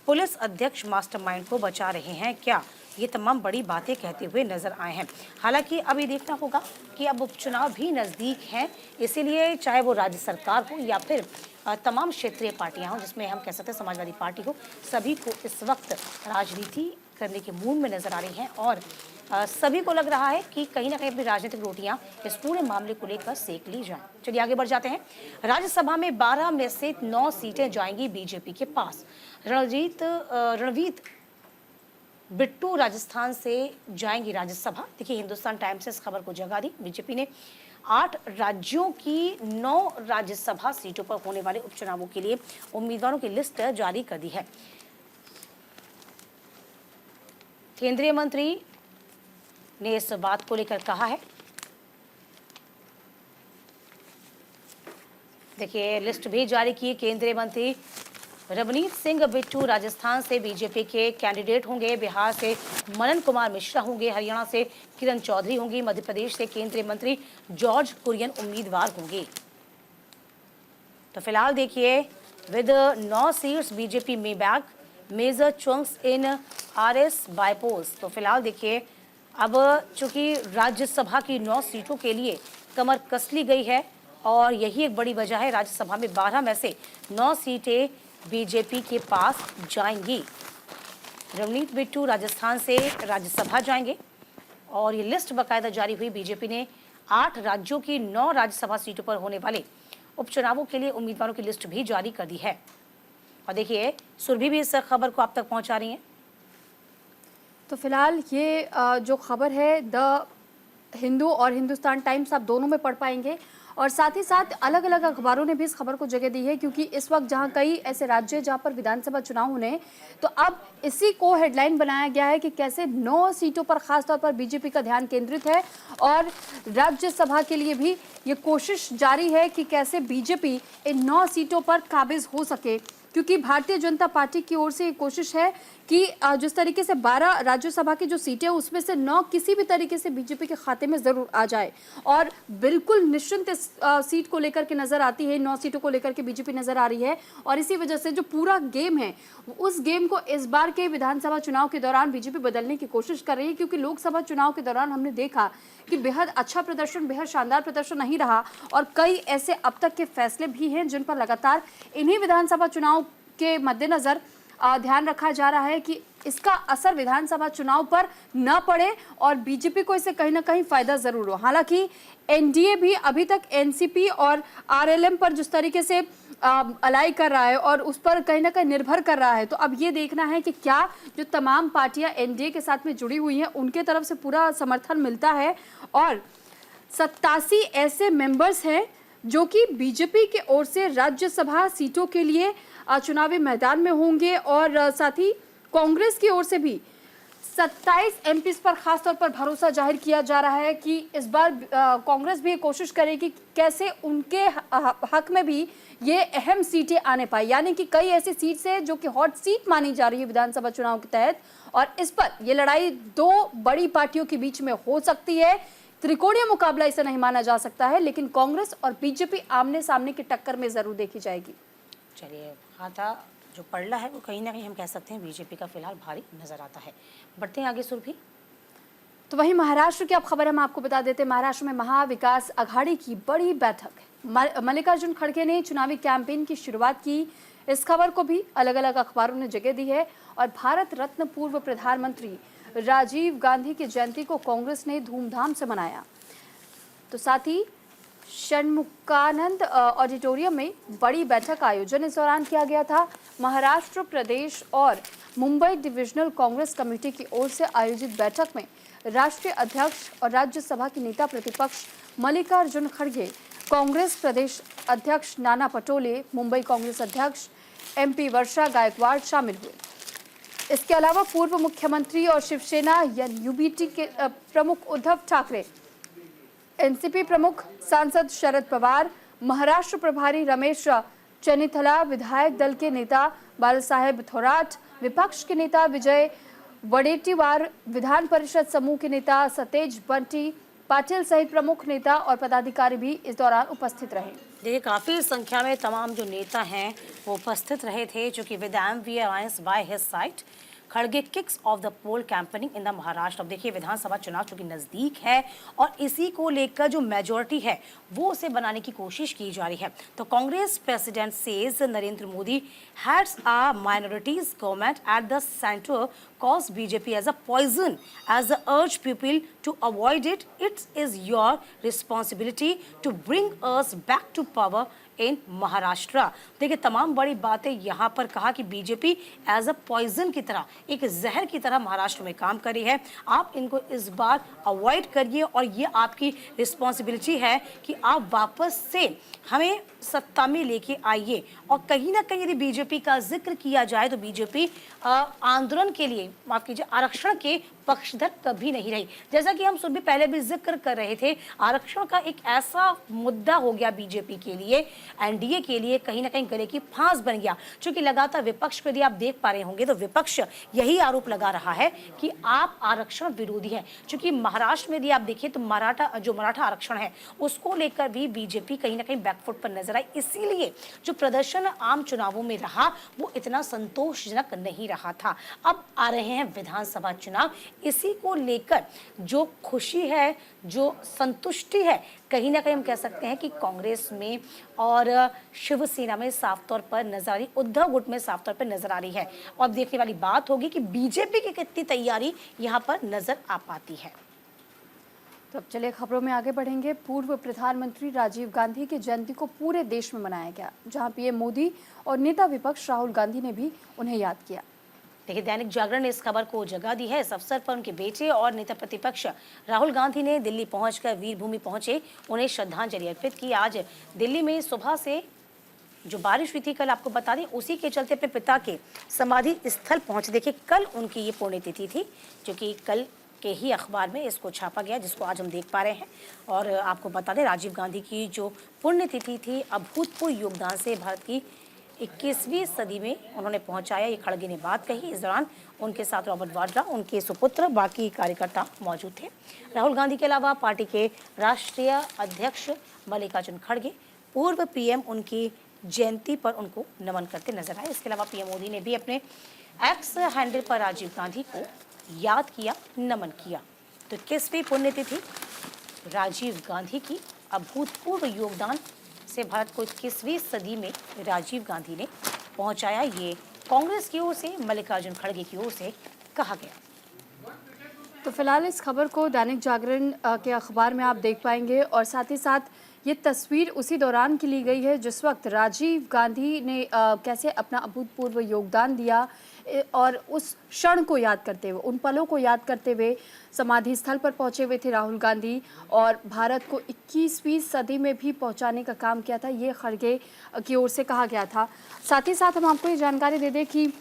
पुलिस अध्यक्ष मास्टरमाइंड को बचा रहे हैं क्या, ये तमाम बड़ी बातें कहते हुए नजर आए हैं। हालांकि अभी देखना होगा कि अब उपचुनाव भी नज़दीक हैं, इसीलिए चाहे वो राज्य सरकार हो या फिर तमाम क्षेत्रीय पार्टियां हों, जिसमें हम कह सकते हैं समाजवादी पार्टी हो, सभी को इस वक्त राजनीति करने के मूड में नजर आ रही हैं और सभी को लग रहा है कि कहीं ना कहीं अपनी राजनीतिक रोटियां इस पूरे मामले को लेकर सेक ली जाए। चलिए आगे बढ़ जाते हैं। राज्यसभा में 12 में से 9 सीटें जाएंगी बीजेपी के पास। रणवीत बिट्टू राजस्थान से जाएंगी राज्यसभा। देखिए, हिंदुस्तान टाइम्स से इस खबर को जगह दी। बीजेपी ने 8 राज्यों की 9 राज्यसभा सीटों पर होने वाले उपचुनावों के लिए उम्मीदवारों की लिस्ट जारी कर दी है। केंद्रीय मंत्री ने इस बात को लेकर कहा है। देखिए, लिस्ट भी जारी की। केंद्रीय मंत्री रवनीत सिंह बिट्टू राजस्थान से बीजेपी के कैंडिडेट होंगे, बिहार से मनन कुमार मिश्रा होंगे, हरियाणा से किरण चौधरी होंगी, मध्य प्रदेश से केंद्रीय मंत्री जॉर्ज कुरियन उम्मीदवार होंगे। तो फिलहाल देखिए, विद 9 सीट्स बीजेपी में बैक मेजर चंक्स इन आरएस बायपोज। तो फिलहाल देखिए, अब चूंकि राज्यसभा की 9 सीटों के लिए कमर कस ली गई है और यही एक बड़ी वजह है, राज्यसभा में 12 में से 9 सीटें बीजेपी के पास जाएंगी। रवनीत बिट्टू राजस्थान से राज्यसभा जाएंगे और ये लिस्ट बाकायदा जारी हुई। बीजेपी ने 8 राज्यों की 9 राज्यसभा सीटों पर होने वाले उपचुनावों के लिए उम्मीदवारों की लिस्ट भी जारी कर दी है। और देखिए, सुरभि भी इस खबर को आप तक पहुंचा रही हैं। तो फिलहाल ये जो खबर है द हिंदू और हिंदुस्तान टाइम्स आप दोनों में पढ़ पाएंगे और साथ ही साथ अलग अलग अखबारों ने भी इस खबर को जगह दी है, क्योंकि इस वक्त जहां कई ऐसे राज्य हैं जहां पर विधानसभा चुनाव होने हैं, तो अब इसी को हेडलाइन बनाया गया है कि कैसे 9 सीटों पर खासतौर पर बीजेपी का ध्यान केंद्रित है और राज्यसभा के लिए भी ये कोशिश जारी है कि कैसे बीजेपी इन 9 सीटों पर काबिज हो सके, क्योंकि भारतीय जनता पार्टी की ओर से ये कोशिश है कि जिस तरीके से 12 राज्यसभा की जो सीटें हैं उसमें से 9 किसी भी तरीके से बीजेपी के खाते में जरूर आ जाए और बिल्कुल निश्चिंत इस सीट को लेकर के नजर आती है। 9 सीटों को लेकर के बीजेपी नजर आ रही है और इसी वजह से जो पूरा गेम है उस गेम को इस बार के विधानसभा चुनाव के दौरान बीजेपी बदलने की कोशिश कर रही है, क्योंकि लोकसभा चुनाव के दौरान हमने देखा कि बेहद अच्छा प्रदर्शन, बेहद शानदार प्रदर्शन नहीं रहा और कई ऐसे अब तक के फैसले भी हैं जिन पर लगातार इन्हीं विधानसभा चुनाव के मद्देनजर ध्यान रखा जा रहा है कि इसका असर विधानसभा चुनाव पर न पड़े और बीजेपी को इससे कहीं ना कहीं फायदा जरूर हो। हालांकि एनडीए भी अभी तक एनसीपी और आरएलएम पर जिस तरीके से अलाई कर रहा है और उस पर कहीं ना कहीं निर्भर कर रहा है, तो अब ये देखना है कि क्या जो तमाम पार्टियां एनडीए के साथ में जुड़ी हुई हैं उनके तरफ से पूरा समर्थन मिलता है। और 87 ऐसे मेंबर्स हैं जो कि बीजेपी के ओर से राज्यसभा सीटों के लिए चुनावी मैदान में होंगे और साथ ही कांग्रेस की ओर से भी 27 एमपीज पर खासतौर पर भरोसा जाहिर किया जा रहा है कि इस बार कांग्रेस भी कोशिश करेगी कैसे उनके हक में भी ये अहम सीटें आने पाए, यानी कि कई ऐसी सीट्स है जो कि हॉट सीट मानी जा रही है विधानसभा चुनाव के तहत और इस पर यह लड़ाई 2 बड़ी पार्टियों के बीच में हो सकती है। त्रिकोणीय मुकाबला इसे नहीं माना जा सकता है, लेकिन कांग्रेस और बीजेपी आमने सामने की टक्कर में जरूर देखी जाएगी। चलिए, खाता जो पड़ला है वो कहीं ना कहीं हम कह सकते हैं बीजेपी का फिलहाल भारी नजर आता है। बढ़ते हैं आगे सुरभि। तो वहीं महाराष्ट्र की अब खबर हम आपको बता देते हैं। महाराष्ट्र में महाविकास आघाड़ी की बड़ी बैठक है। मल्लिकार्जुन खड़गे ने चुनावी कैंपेन की शुरुआत की। इस खबर को भी अलग अलग अखबारों ने जगह दी है और भारत रत्न पूर्व प्रधानमंत्री राजीव गांधी की जयंती को कांग्रेस ने धूमधाम से मनाया। तो साथ ही षणमुखानंद ऑडिटोरियम में बड़ी बैठक का आयोजन इस दौरान किया गया था। महाराष्ट्र प्रदेश और मुंबई डिविजनल कांग्रेस कमेटी की ओर से आयोजित बैठक में राष्ट्रीय अध्यक्ष और राज्यसभा के नेता प्रतिपक्ष मल्लिकार्जुन खड़गे, कांग्रेस प्रदेश अध्यक्ष नाना पटोले, मुंबई कांग्रेस अध्यक्ष एमपी वर्षा गायकवाड़ शामिल हुए। इसके अलावा पूर्व मुख्यमंत्री और शिवसेना यानी यूबीटी के प्रमुख उद्धव ठाकरे, एनसीपी प्रमुख सांसद शरद पवार, महाराष्ट्र प्रभारी रमेश चेन्निथला, विधायक दल के नेता बालासाहेब थोराट, विपक्ष के नेता विजय वडेट्टीवार, विधान परिषद समूह के नेता सतेज बंटी पाटिल सहित प्रमुख नेता और पदाधिकारी भी इस दौरान उपस्थित रहे। देखिए, काफी संख्या में तमाम जो नेता हैं वो उपस्थित रहे थे, जो कि with MV alliance by his side खड़गे kicks off the poll campaigning in the Maharashtra. अब देखिए, विधानसभा चुनाव चूंकि नजदीक है और इसी को लेकर जो मेजोरिटी है वो उसे बनाने की कोशिश की जा रही है। तो Congress president says Narendra Modi heads a minorities government at the centre cause BJP as a poison as the urge people to avoid it. It is your responsibility to bring us back to power in Maharashtra. देखिए तमाम बड़ी बातें यहाँ पर कहा कि बीजेपी एज अ पॉइजन की तरह, एक जहर की तरह महाराष्ट्र में काम कर रही है। आप इनको इस बार अवॉइड करिए और ये आपकी रिस्पॉन्सिबिलिटी है कि आप वापस से हमें सत्ता में लेके आइए। और कहीं ना कहीं यदि बीजेपी का जिक्र किया जाए तो बीजेपी आंदोलन के लिए, माफ कीजिए, आरक्षण के पक्षधर कभी नहीं रही। जैसा कि हम सुबह पहले भी जिक्र कर रहे थे, आरक्षण का एक ऐसा मुद्दा हो गया बीजेपी के लिए, एनडीए के लिए कहीं ना कहीं गले की फांस बन गया। क्योंकि लगातार विपक्ष को यदि आप देख पा रहे होंगे तो विपक्ष यही आरोप लगा रहा है कि आप आरक्षण विरोधी हैं। क्योंकि महाराष्ट्र में यदि आप देखिए तो मराठा आरक्षण है उसको लेकर भी बीजेपी कहीं ना कहीं बैकफुट पर नजर आई। इसीलिए जो प्रदर्शन आम चुनावों में रहा वो इतना संतोषजनक नहीं रहा था। अब आ रहे हैं विधानसभा चुनाव, इसी को लेकर जो खुशी है, जो संतुष्टि है, कहीं ना कहीं हम कह सकते हैं कि कांग्रेस में और शिवसेना में साफ तौर पर नजर आ रही, उद्धव गुट में साफ तौर पर नजर आ रही है। और अब देखने वाली बात होगी कि बीजेपी की कितनी तैयारी यहाँ पर नजर आ पाती है। तो अब चलिए खबरों में आगे बढ़ेंगे। पूर्व प्रधानमंत्री राजीव गांधी की जयंती को पूरे देश में मनाया गया, जहां पीएम मोदी और नेता विपक्ष राहुल गांधी ने भी उन्हें याद किया। देखिए दैनिक जागरण ने इस खबर को जगह दी है। इस अवसर पर उनके बेटे और नेता प्रतिपक्ष राहुल गांधी ने दिल्ली पहुंचकर वीरभूमि पहुंचे, उन्हें श्रद्धांजलि अर्पित की। आज दिल्ली में सुबह से जो बारिश हुई थी, कल आपको बता दें, उसी के चलते अपने पिता के समाधि स्थल पहुंचे। देखिए कल उनकी ये पुण्यतिथि थी, जो कि कल के ही अखबार में इसको छापा गया, जिसको आज हम देख पा रहे हैं। और आपको बता दें राजीव गांधी की जो पुण्यतिथि थी, अभूतपूर्व योगदान से भारत की 21वीं सदी में उन्होंने पहुंचाया, ये खड़गे ने बात कही। इस दौरान उनके साथ रॉबर्ट वाड्रा, उनके सुपुत्र, बाकी कार्यकर्ता मौजूद थे। राहुल गांधी के अलावा पार्टी के राष्ट्रीय अध्यक्ष मल्लिकार्जुन खड़गे, पूर्व पीएम उनकी जयंती पर उनको नमन करते नजर आए। इसके अलावा पीएम मोदी ने भी अपने एक्स हैंडल पर राजीव गांधी को याद किया, नमन किया। तो 21वीं पुण्यतिथि राजीव गांधी की, अभूतपूर्व योगदान से भारत को 21वीं सदी में राजीव गांधी ने पहुंचाया, ये कांग्रेस की ओर से, मल्लिकार्जुन खड़गे की ओर से कहा गया। तो फिलहाल इस खबर को दैनिक जागरण के अखबार में आप देख पाएंगे और साथ ही साथ ये तस्वीर उसी दौरान की ली गई है जिस वक्त राजीव गांधी ने कैसे अपना अभूतपूर्व योगदान दिया और उस क्षण को याद करते हुए, उन पलों को याद करते हुए समाधि स्थल पर पहुंचे हुए थे राहुल गांधी और भारत को 21वीं सदी में भी पहुंचाने का काम किया था, ये खड़गे की ओर से कहा गया था। साथ ही साथ हम आपको ये जानकारी दे दें कि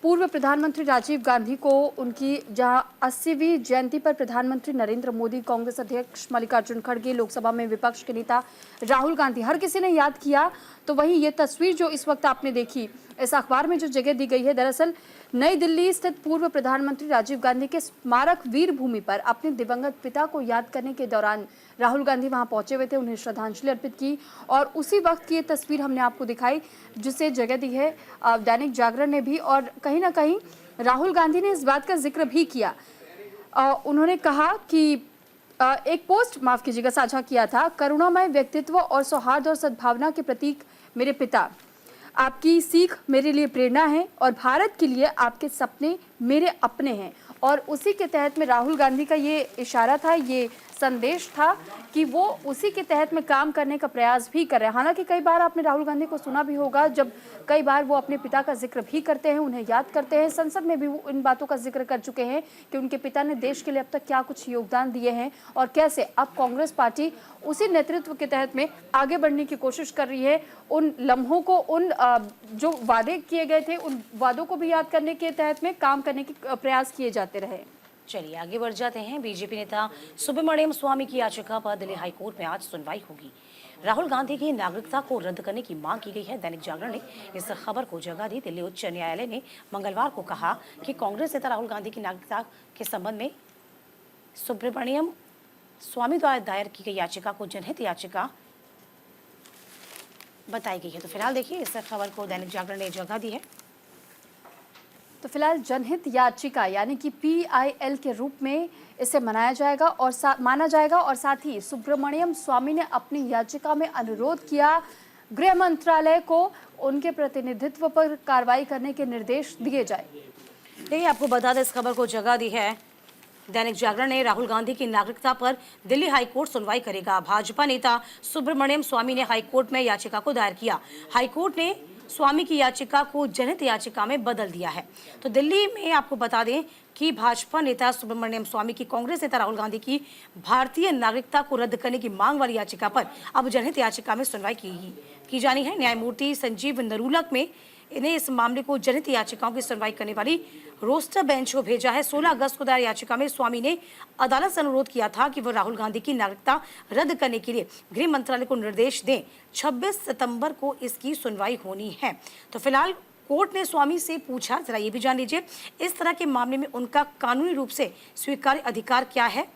पूर्व प्रधानमंत्री राजीव गांधी को उनकी जहां 80वीं जयंती पर प्रधानमंत्री नरेंद्र मोदी, कांग्रेस अध्यक्ष मल्लिकार्जुन खड़गे, लोकसभा में विपक्ष के नेता राहुल गांधी, हर किसी ने याद किया। तो वहीं ये तस्वीर जो इस वक्त आपने देखी, इस अखबार में जो जगह दी गई है, दरअसल नई दिल्ली स्थित पूर्व प्रधानमंत्री राजीव गांधी के स्मारक वीर भूमि पर अपने दिवंगत पिता को याद करने के दौरान राहुल गांधी वहां पहुंचे हुए थे, उन्हें श्रद्धांजलि अर्पित की और उसी वक्त की ये तस्वीर हमने आपको दिखाई, जिसे जगह दी है दैनिक जागरण ने भी। और कहीं ना कहीं राहुल गांधी ने इस बात का जिक्र भी किया, उन्होंने कहा कि एक पोस्ट, माफ कीजिएगा, साझा किया था, करुणामय व्यक्तित्व और सौहार्द और सद्भावना के प्रतीक मेरे पिता, आपकी सीख मेरे लिए प्रेरणा है और भारत के लिए आपके सपने मेरे अपने हैं। और उसी के तहत में राहुल गांधी का ये इशारा था, ये संदेश था कि वो उसी के तहत में काम करने का प्रयास भी कर रहे हैं। हालांकि कई बार आपने राहुल गांधी को सुना भी होगा, जब कई बार वो अपने पिता का जिक्र भी करते हैं, उन्हें याद करते हैं। संसद में भी वो इन बातों का जिक्र कर चुके हैं कि उनके पिता ने देश के लिए अब तक क्या कुछ योगदान दिए हैं और कैसे अब कांग्रेस पार्टी उसी नेतृत्व के तहत में आगे बढ़ने की कोशिश कर रही है। उन लम्हों को, उन जो वादे किए गए थे, उन वादों को भी याद करने के तहत में काम करने के प्रयास किए जाते रहे। चलिए आगे बढ़ जाते हैं। बीजेपी नेता सुब्रमण्यम स्वामी की याचिका पर दिल्ली हाईकोर्ट में आज सुनवाई होगी। राहुल गांधी की नागरिकता को रद्द करने की मांग की गई है। दैनिक जागरण ने इस खबर को जगह दी। दिल्ली उच्च न्यायालय ने मंगलवार को कहा कि कांग्रेस नेता राहुल गांधी की नागरिकता के संबंध में सुब्रमण्यम स्वामी द्वारा दायर की गई याचिका को जनहित याचिका बताई गई है। तो फिलहाल देखिए इस खबर को दैनिक जागरण ने जगह दी है। तो फिलहाल जनहित याचिका यानी कि PIL के रूप में इसे मनाया जाएगा और माना जाएगा और साथ ही सुब्रमण्यम स्वामी ने अपनी याचिका में अनुरोध किया गृह मंत्रालय को उनके प्रतिनिधित्व पर कार्रवाई करने के निर्देश दिए जाए। देखिए आपको बता दें इस खबर को जगह दी है दैनिक जागरण ने राहुल गांधी की नागरिकता पर दिल्ली हाईकोर्ट सुनवाई करेगा। भाजपा नेता सुब्रमण्यम स्वामी ने हाईकोर्ट में याचिका को दायर किया। हाईकोर्ट ने स्वामी की याचिका को जनहित याचिका में बदल दिया है। तो दिल्ली में आपको बता दें कि भाजपा नेता सुब्रमण्यम स्वामी की कांग्रेस नेता राहुल गांधी की भारतीय नागरिकता को रद्द करने की मांग वाली याचिका पर अब जनहित याचिका में सुनवाई की जानी है। न्यायमूर्ति संजीव नरूलक में इन्हें इस मामले को जनहित याचिकाओं की सुनवाई करने वाली रोस्टर बेंच को भेजा है। 16 अगस्त को दायर याचिका में स्वामी ने अदालत से अनुरोध किया था कि वह राहुल गांधी की नागरिकता रद्द करने के लिए गृह मंत्रालय को निर्देश दें। 26 सितंबर को इसकी सुनवाई होनी है। तो फिलहाल कोर्ट ने स्वामी से पूछा, जरा ये भी जान लीजिए, इस तरह के मामले में उनका कानूनी रूप से स्वीकार्य अधिकार क्या है।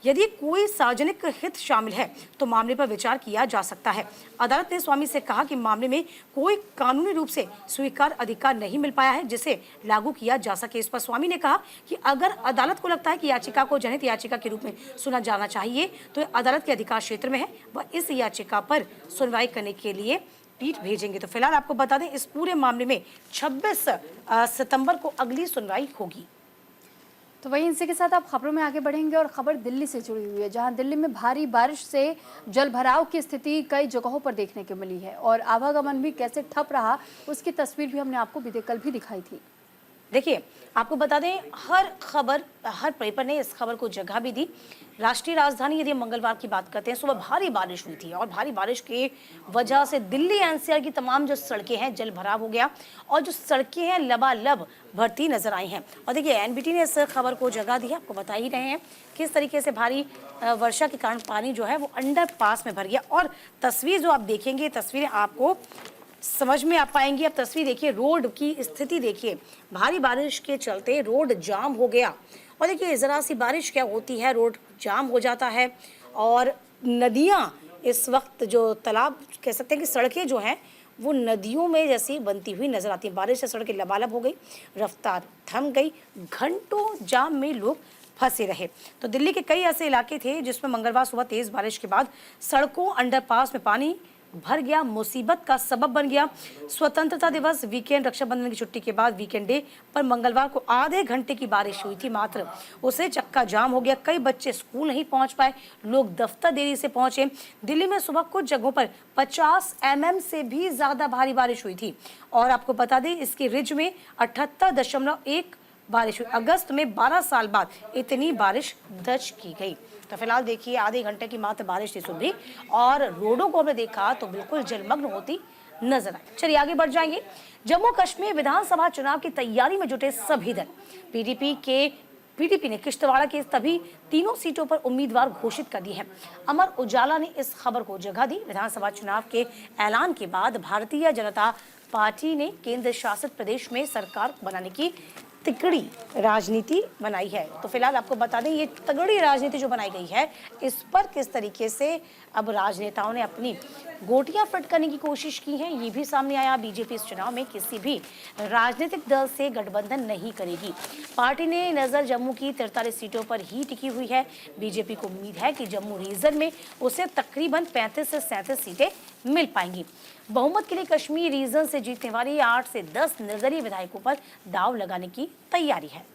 यदि कोई सार्वजनिक हित शामिल है तो मामले पर विचार किया जा सकता है। अदालत ने स्वामी से कहा कि मामले में कोई कानूनी रूप से स्वीकार्य अधिकार नहीं मिल पाया है जिसे लागू किया जा सके। इस पर स्वामी ने कहा कि अगर अदालत को लगता है कि याचिका को जनहित याचिका के रूप में सुना जाना चाहिए तो अदालत के अधिकार क्षेत्र में है, वह इस याचिका पर सुनवाई करने के लिए पीठ भेजेंगे। तो फिलहाल आपको बता दें, इस पूरे मामले में 26 सितंबर को अगली सुनवाई होगी। तो वहीं इसी के साथ आप खबरों में आगे बढ़ेंगे और खबर दिल्ली से जुड़ी हुई है, जहां दिल्ली में भारी बारिश से जलभराव की स्थिति कई जगहों पर देखने को मिली है और आवागमन भी कैसे ठप रहा उसकी तस्वीर भी हमने आपको कल भी दिखाई थी। देखिए, आपको बता दें, हर पेपर ने इस खबर को जगह भी दी। राष्ट्रीय राजधानी यदि मंगलवार की बात करते हैं, सुबह भारी बारिश हुई थी और भारी बारिश की वजह से दिल्ली एनसीआर की तमाम जो सड़कें हैं जल भराव हो गया और जो सड़कें हैं लबालब भरती नजर आई हैं। और देखिए, एनबीटी ने इस खबर को जगह दी है। आपको बता ही रहे हैं किस तरीके से भारी वर्षा के कारण पानी जो है वो अंडरपास में भर गया। और तस्वीर जो आप देखेंगे, तस्वीरें आपको समझ में आ पाएंगी। अब तस्वीर देखिए, रोड की स्थिति देखिए, भारी बारिश के चलते रोड जाम हो गया। और देखिए, जरा सी बारिश क्या होती है, रोड जाम हो जाता है और नदियां इस वक्त जो तालाब कह सकते हैं कि सड़कें जो हैं वो नदियों में जैसी बनती हुई नजर आती हैं। बारिश से सड़कें लबालब हो गई, रफ्तार थम गई, घंटों जाम में लोग फंसे रहे। तो दिल्ली के कई ऐसे इलाके थे जिसमें मंगलवार सुबह तेज बारिश के बाद सड़कों अंडरपास में पानी भर गया, मुसीबत का सबब बन गया। स्वतंत्रता दिवस, वीकेंड, रक्षाबंधन की छुट्टी के बाद वीकेंड डे पर मंगलवार को आधे घंटे की बारिश हुई थी मात्र, उसे चक्का जाम हो गया। कई बच्चे स्कूल नहीं पहुंच पाए, लोग दफ्तर देरी से पहुंचे। दिल्ली में सुबह कुछ जगहों पर 50 mm से भी ज्यादा भारी बारिश हुई थी। और आपको बता दें, इसके रिज में 78.1 बारिश हुई। अगस्त में 12 साल बाद इतनी बारिश दर्ज की गई। तो फिलहाल देखिए, आधे घंटे की मात्र बारिश थी सुबह और रोडों को हमने देखा तो बिल्कुल जलमग्न होती नजर आई। चलिए आगे बढ़ जाएंगे। जम्मू कश्मीर विधानसभा चुनाव की तैयारी में जुटे सभी दल। पीडीपी ने किश्तवाड़ के सभी तीनों सीटों पर उम्मीदवार घोषित कर दिए हैं। अमर उजाला ने इस खबर को जगह दी। विधानसभा चुनाव के ऐलान के बाद भारतीय जनता पार्टी ने केंद्र शासित प्रदेश में सरकार बनाने की तगड़ी राजनीति बनाई है। तो फिलहाल आपको बता दें, ये तगड़ी राजनीति जो बनाई गई है, इस पर किस तरीके से अब राजनेताओं ने अपनी गोटियां फिट करने की कोशिश की है, ये भी सामने आया। बीजेपी इस चुनाव में किसी भी राजनीतिक दल से गठबंधन नहीं करेगी। पार्टी ने नजर जम्मू की 43 सीटों पर ही टिकी हुई है। बीजेपी को उम्मीद है कि जम्मू रीजन में उसे तकरीबन 35 से 37 सीटें मिल पाएंगी। बहुमत के लिए कश्मीर रीजन से जीतने वाली 8 से 10 निर्दलीय विधायकों पर दांव लगाने की तैयारी है।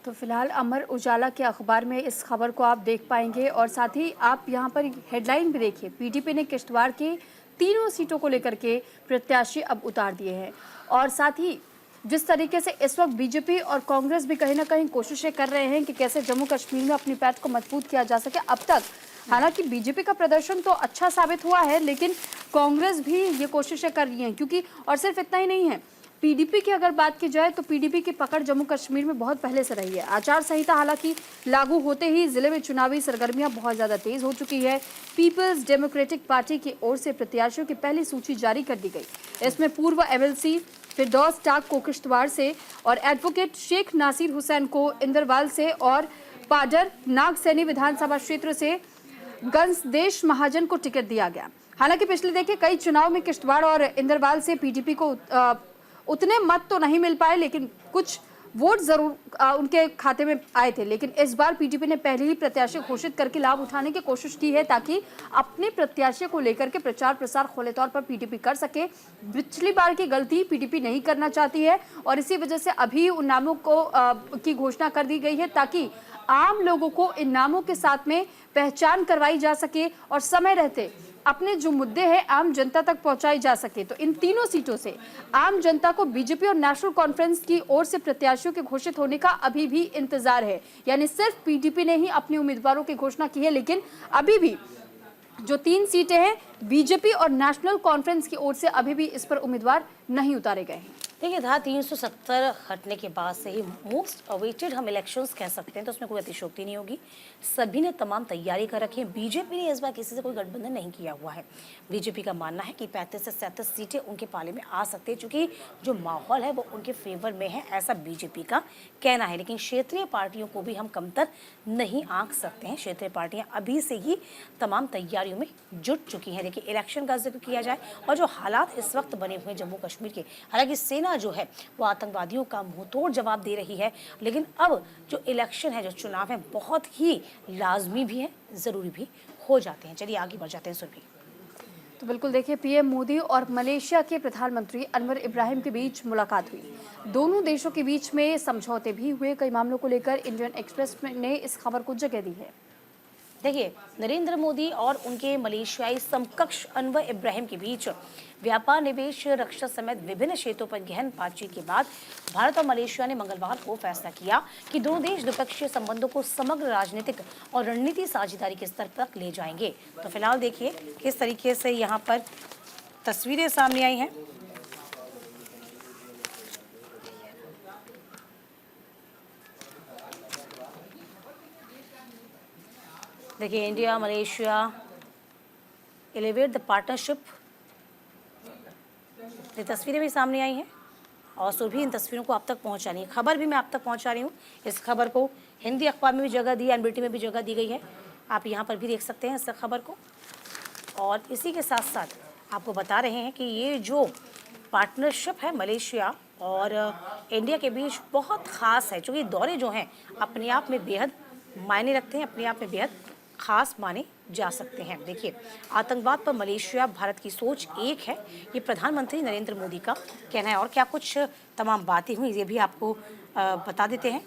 तो फिलहाल अमर उजाला के अखबार में इस खबर को आप देख पाएंगे और साथ ही आप यहां पर हेडलाइन भी देखिए, पीडीपी ने किश्तवाड़ के तीनों सीटों को लेकर के प्रत्याशी अब उतार दिए हैं। और साथ ही जिस तरीके से इस वक्त बीजेपी और कांग्रेस भी कहीं ना कहीं कोशिशें कर रहे हैं कि कैसे जम्मू कश्मीर में अपनी पैठ को मजबूत किया जा सके। अब तक हालांकि बीजेपी का प्रदर्शन तो अच्छा साबित हुआ है, लेकिन कांग्रेस भी ये कोशिशें कर रही है क्योंकि, और सिर्फ इतना ही नहीं है, पीडीपी की अगर बात की जाए तो पीडीपी की पकड़ जम्मू कश्मीर में बहुत पहले से रही है। आचार संहिता हालांकि लागू होते ही जिले में चुनावी सरगर्मियां बहुत ज्यादा तेज हो चुकी है। पीपल्स डेमोक्रेटिक पार्टी की ओर से प्रत्याशियों की पहली सूची जारी कर दी गई। इसमें पूर्व एमएलसी फिरदौस टाक को किश्तवाड़ से और एडवोकेट शेख नासिर हुसैन को इंदरवाल से और पाडर नागसैनी विधानसभा क्षेत्र से गंजदेश महाजन को टिकट दिया गया। हालांकि पिछले देखिए कई चुनाव में किश्तवाड़ और इंदरवाल से पीडीपी को उतने मत तो नहीं मिल पाए, लेकिन कुछ वोट जरूर उनके खाते में आए थे, लेकिन इस बार पीडीपी ने पहले ही प्रत्याशी घोषित करके लाभ उठाने की कोशिश की है ताकि अपने प्रत्याशी को लेकर के प्रचार प्रसार खुले तौर पर पीडीपी कर सके। पिछली बार की गलती पीडीपी नहीं करना चाहती है और इसी वजह से अभी उन नामों को की घोषणा कर दी गई है ताकि आम लोगों को इन नामों के साथ में पहचान करवाई जा सके और समय रहते अपने जो मुद्दे हैं आम जनता तक पहुंचाई जा सके। तो इन तीनों सीटों से आम जनता को बीजेपी और नेशनल कॉन्फ्रेंस की ओर से प्रत्याशियों के घोषित होने का अभी भी इंतजार है। यानी सिर्फ पीडीपी ने ही अपने उम्मीदवारों की घोषणा की है, लेकिन अभी भी जो 3 सीटें हैं बीजेपी और नेशनल कॉन्फ्रेंस की ओर से अभी भी इस पर उम्मीदवार नहीं उतारे गए हैं। देखिए, धारा 370 हटने के बाद से ही मोस्ट अवेटेड हम इलेक्शंस कह सकते हैं, तो उसमें कोई अतिशयोक्ति नहीं होगी। सभी ने तमाम तैयारी कर रखी है। बीजेपी ने इस बार किसी से कोई गठबंधन नहीं किया हुआ है। बीजेपी का मानना है कि 35 से 37 सीटें उनके पाले में आ सकती है, क्योंकि जो माहौल है वो उनके फेवर में है, ऐसा बीजेपी का कहना है। लेकिन क्षेत्रीय पार्टियों को भी हम कमतर नहीं आंक सकते हैं। क्षेत्रीय पार्टियां अभी से ही तमाम तैयारियों में जुट चुकी हैं। देखिए, इलेक्शन का जिक्र किया जाए और जो हालात इस वक्त बने हुए हैं जम्मू कश्मीर के, हालांकि सेना जो है वो आतंकवादियों का मुंहतोड़ जवाब दे रही है, लेकिन अब जो इलेक्शन है, जो चुनाव है, बहुत ही लाजमी भी है, जरूरी भी हो जाते हैं। चलिए आगे बढ़ जाते हैं सुरभि। तो बिल्कुल देखिए, पीएम मोदी और मलेशिया के प्रधानमंत्री अनवर इब्राहिम के बीच मुलाकात हुई। दोनों देशों के बीच में समझौते भी हुए। कई मामलों को लेकर इंडियन एक्सप्रेस ने इस खबर को जगह दी है। देखिए, नरेंद्र मोदी और उनके मलेशियाई समकक्ष अनवर इब्राहिम के बीच व्यापार, निवेश, रक्षा समेत विभिन्न क्षेत्रों पर गहन बातचीत के बाद भारत और मलेशिया ने मंगलवार को फैसला किया कि दोनों देश द्विपक्षीय संबंधों को समग्र राजनीतिक और रणनीतिक साझेदारी के स्तर तक ले जाएंगे। तो फिलहाल देखिए किस तरीके से यहाँ पर तस्वीरें सामने आई हैं। देखिए, India Malaysia elevate the partnership, ये तस्वीरें भी सामने आई हैं और सुरभि इन तस्वीरों को आप तक पहुंचानी है। खबर भी मैं आप तक पहुंचा रही हूँ। इस खबर को हिंदी अखबार में भी जगह दी, एनबीटी में भी जगह दी गई है। आप यहाँ पर भी देख सकते हैं इस खबर को। और इसी के साथ साथ आपको बता रहे हैं कि ये जो पार्टनरशिप है मलेशिया और इंडिया के बीच बहुत ख़ास है, क्योंकि दौरे जो हैं अपने आप में बेहद मायने रखते हैं, अपने आप में बेहद खास माने जा सकते हैं। देखिए, आतंकवाद पर मलेशिया भारत की सोच एक है, ये प्रधानमंत्री नरेंद्र मोदी का कहना है। और क्या कुछ तमाम बातें हुई ये भी आपको बता देते हैं।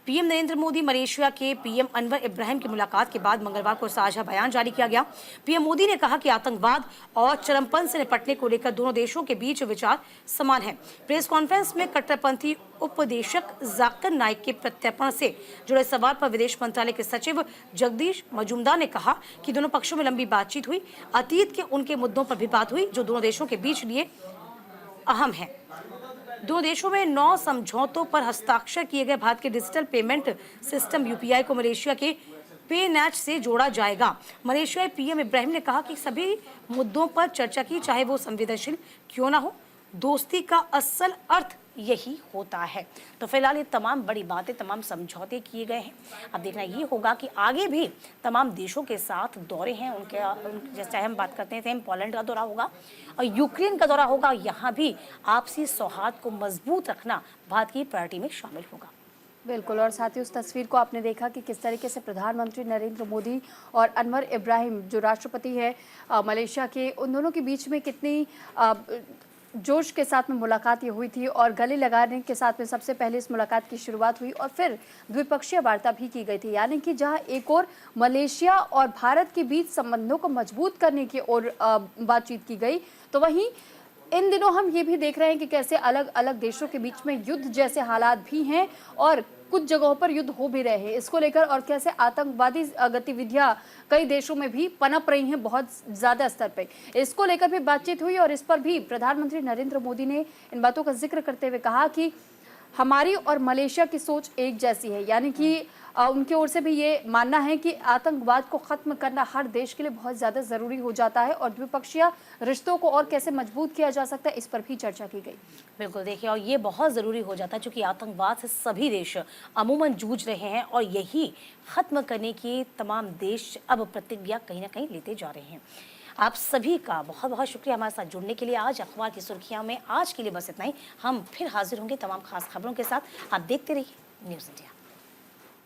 पीएम नरेंद्र मोदी मलेशिया के पीएम अनवर इब्राहिम की मुलाकात के बाद मंगलवार को साझा बयान जारी किया गया। पीएम मोदी ने कहा कि आतंकवाद और चरमपंथ से निपटने को लेकर दोनों देशों के बीच विचार समान है। प्रेस कॉन्फ्रेंस में कट्टरपंथी उपदेशक जाकिर नाइक के प्रत्यर्पण से जुड़े सवाल पर विदेश मंत्रालय के सचिव जगदीश मजूमदार ने कहा कि दोनों पक्षों में लंबी बातचीत हुई। अतीत के उनके मुद्दों पर भी बात हुई जो दोनों देशों के बीच लिए अहम है। दोनों देशों में 9 समझौतों पर हस्ताक्षर किए गए। भारत के डिजिटल पेमेंट सिस्टम यूपीआई को मलेशिया के पेनैच से जोड़ा जाएगा। मलेशियाई पीएम इब्राहिम ने कहा कि सभी मुद्दों पर चर्चा की, चाहे वो संवेदनशील क्यों ना हो। दोस्ती का असल अर्थ यही होता है। तो फिलहाल ये तमाम बड़ी बातें, तमाम समझौते किए गए हैं। अब देखना ये होगा कि आगे भी तमाम देशों के साथ दौरे हैं उनके, जैसे हम बात करते हैं पोलैंड का दौरा होगा और यूक्रेन का दौरा होगा। यहाँ भी आपसी सौहार्द को मजबूत रखना भारत की प्रायोरिटी में शामिल होगा। बिल्कुल, और साथ ही उस तस्वीर को आपने देखा कि किस तरीके से प्रधानमंत्री नरेंद्र मोदी और अनवर इब्राहिम जो राष्ट्रपति है मलेशिया के, उन दोनों के बीच में कितनी जोश के साथ में मुलाकात ये हुई थी और गले लगाने के साथ में सबसे पहले इस मुलाकात की शुरुआत हुई और फिर द्विपक्षीय वार्ता भी की गई थी। यानी कि जहां एक और मलेशिया और भारत के बीच संबंधों को मजबूत करने की ओर बातचीत की गई, तो वहीं इन दिनों हम ये भी देख रहे हैं कि कैसे अलग अलग देशों के बीच में युद्ध जैसे हालात भी हैं और कुछ जगहों पर युद्ध हो भी रहे हैं इसको लेकर, और कैसे आतंकवादी गतिविधियां कई देशों में भी पनप रही हैं बहुत ज़्यादा स्तर पर। इसको लेकर भी बातचीत हुई और इस पर भी प्रधानमंत्री नरेंद्र मोदी ने इन बातों का जिक्र करते हुए कहा कि हमारी और मलेशिया की सोच एक जैसी है। यानी कि उनकी ओर से भी ये मानना है कि आतंकवाद को खत्म करना हर देश के लिए बहुत ज़्यादा ज़रूरी हो जाता है और द्विपक्षीय रिश्तों को और कैसे मजबूत किया जा सकता है, इस पर भी चर्चा की गई। बिल्कुल, देखिए, और ये बहुत ज़रूरी हो जाता है क्योंकि आतंकवाद से सभी देश अमूमन जूझ रहे हैं और यही खत्म करने की तमाम देश अब प्रतिज्ञा कहीं ना कहीं लेते जा रहे हैं। आप सभी का बहुत बहुत शुक्रिया हमारे साथ जुड़ने के लिए। आज अखबार की सुर्खियां में आज के लिए बस इतना ही। हम फिर हाजिर होंगे तमाम खास खबरों के साथ। आप देखते रहिए न्यूज़ इंडिया।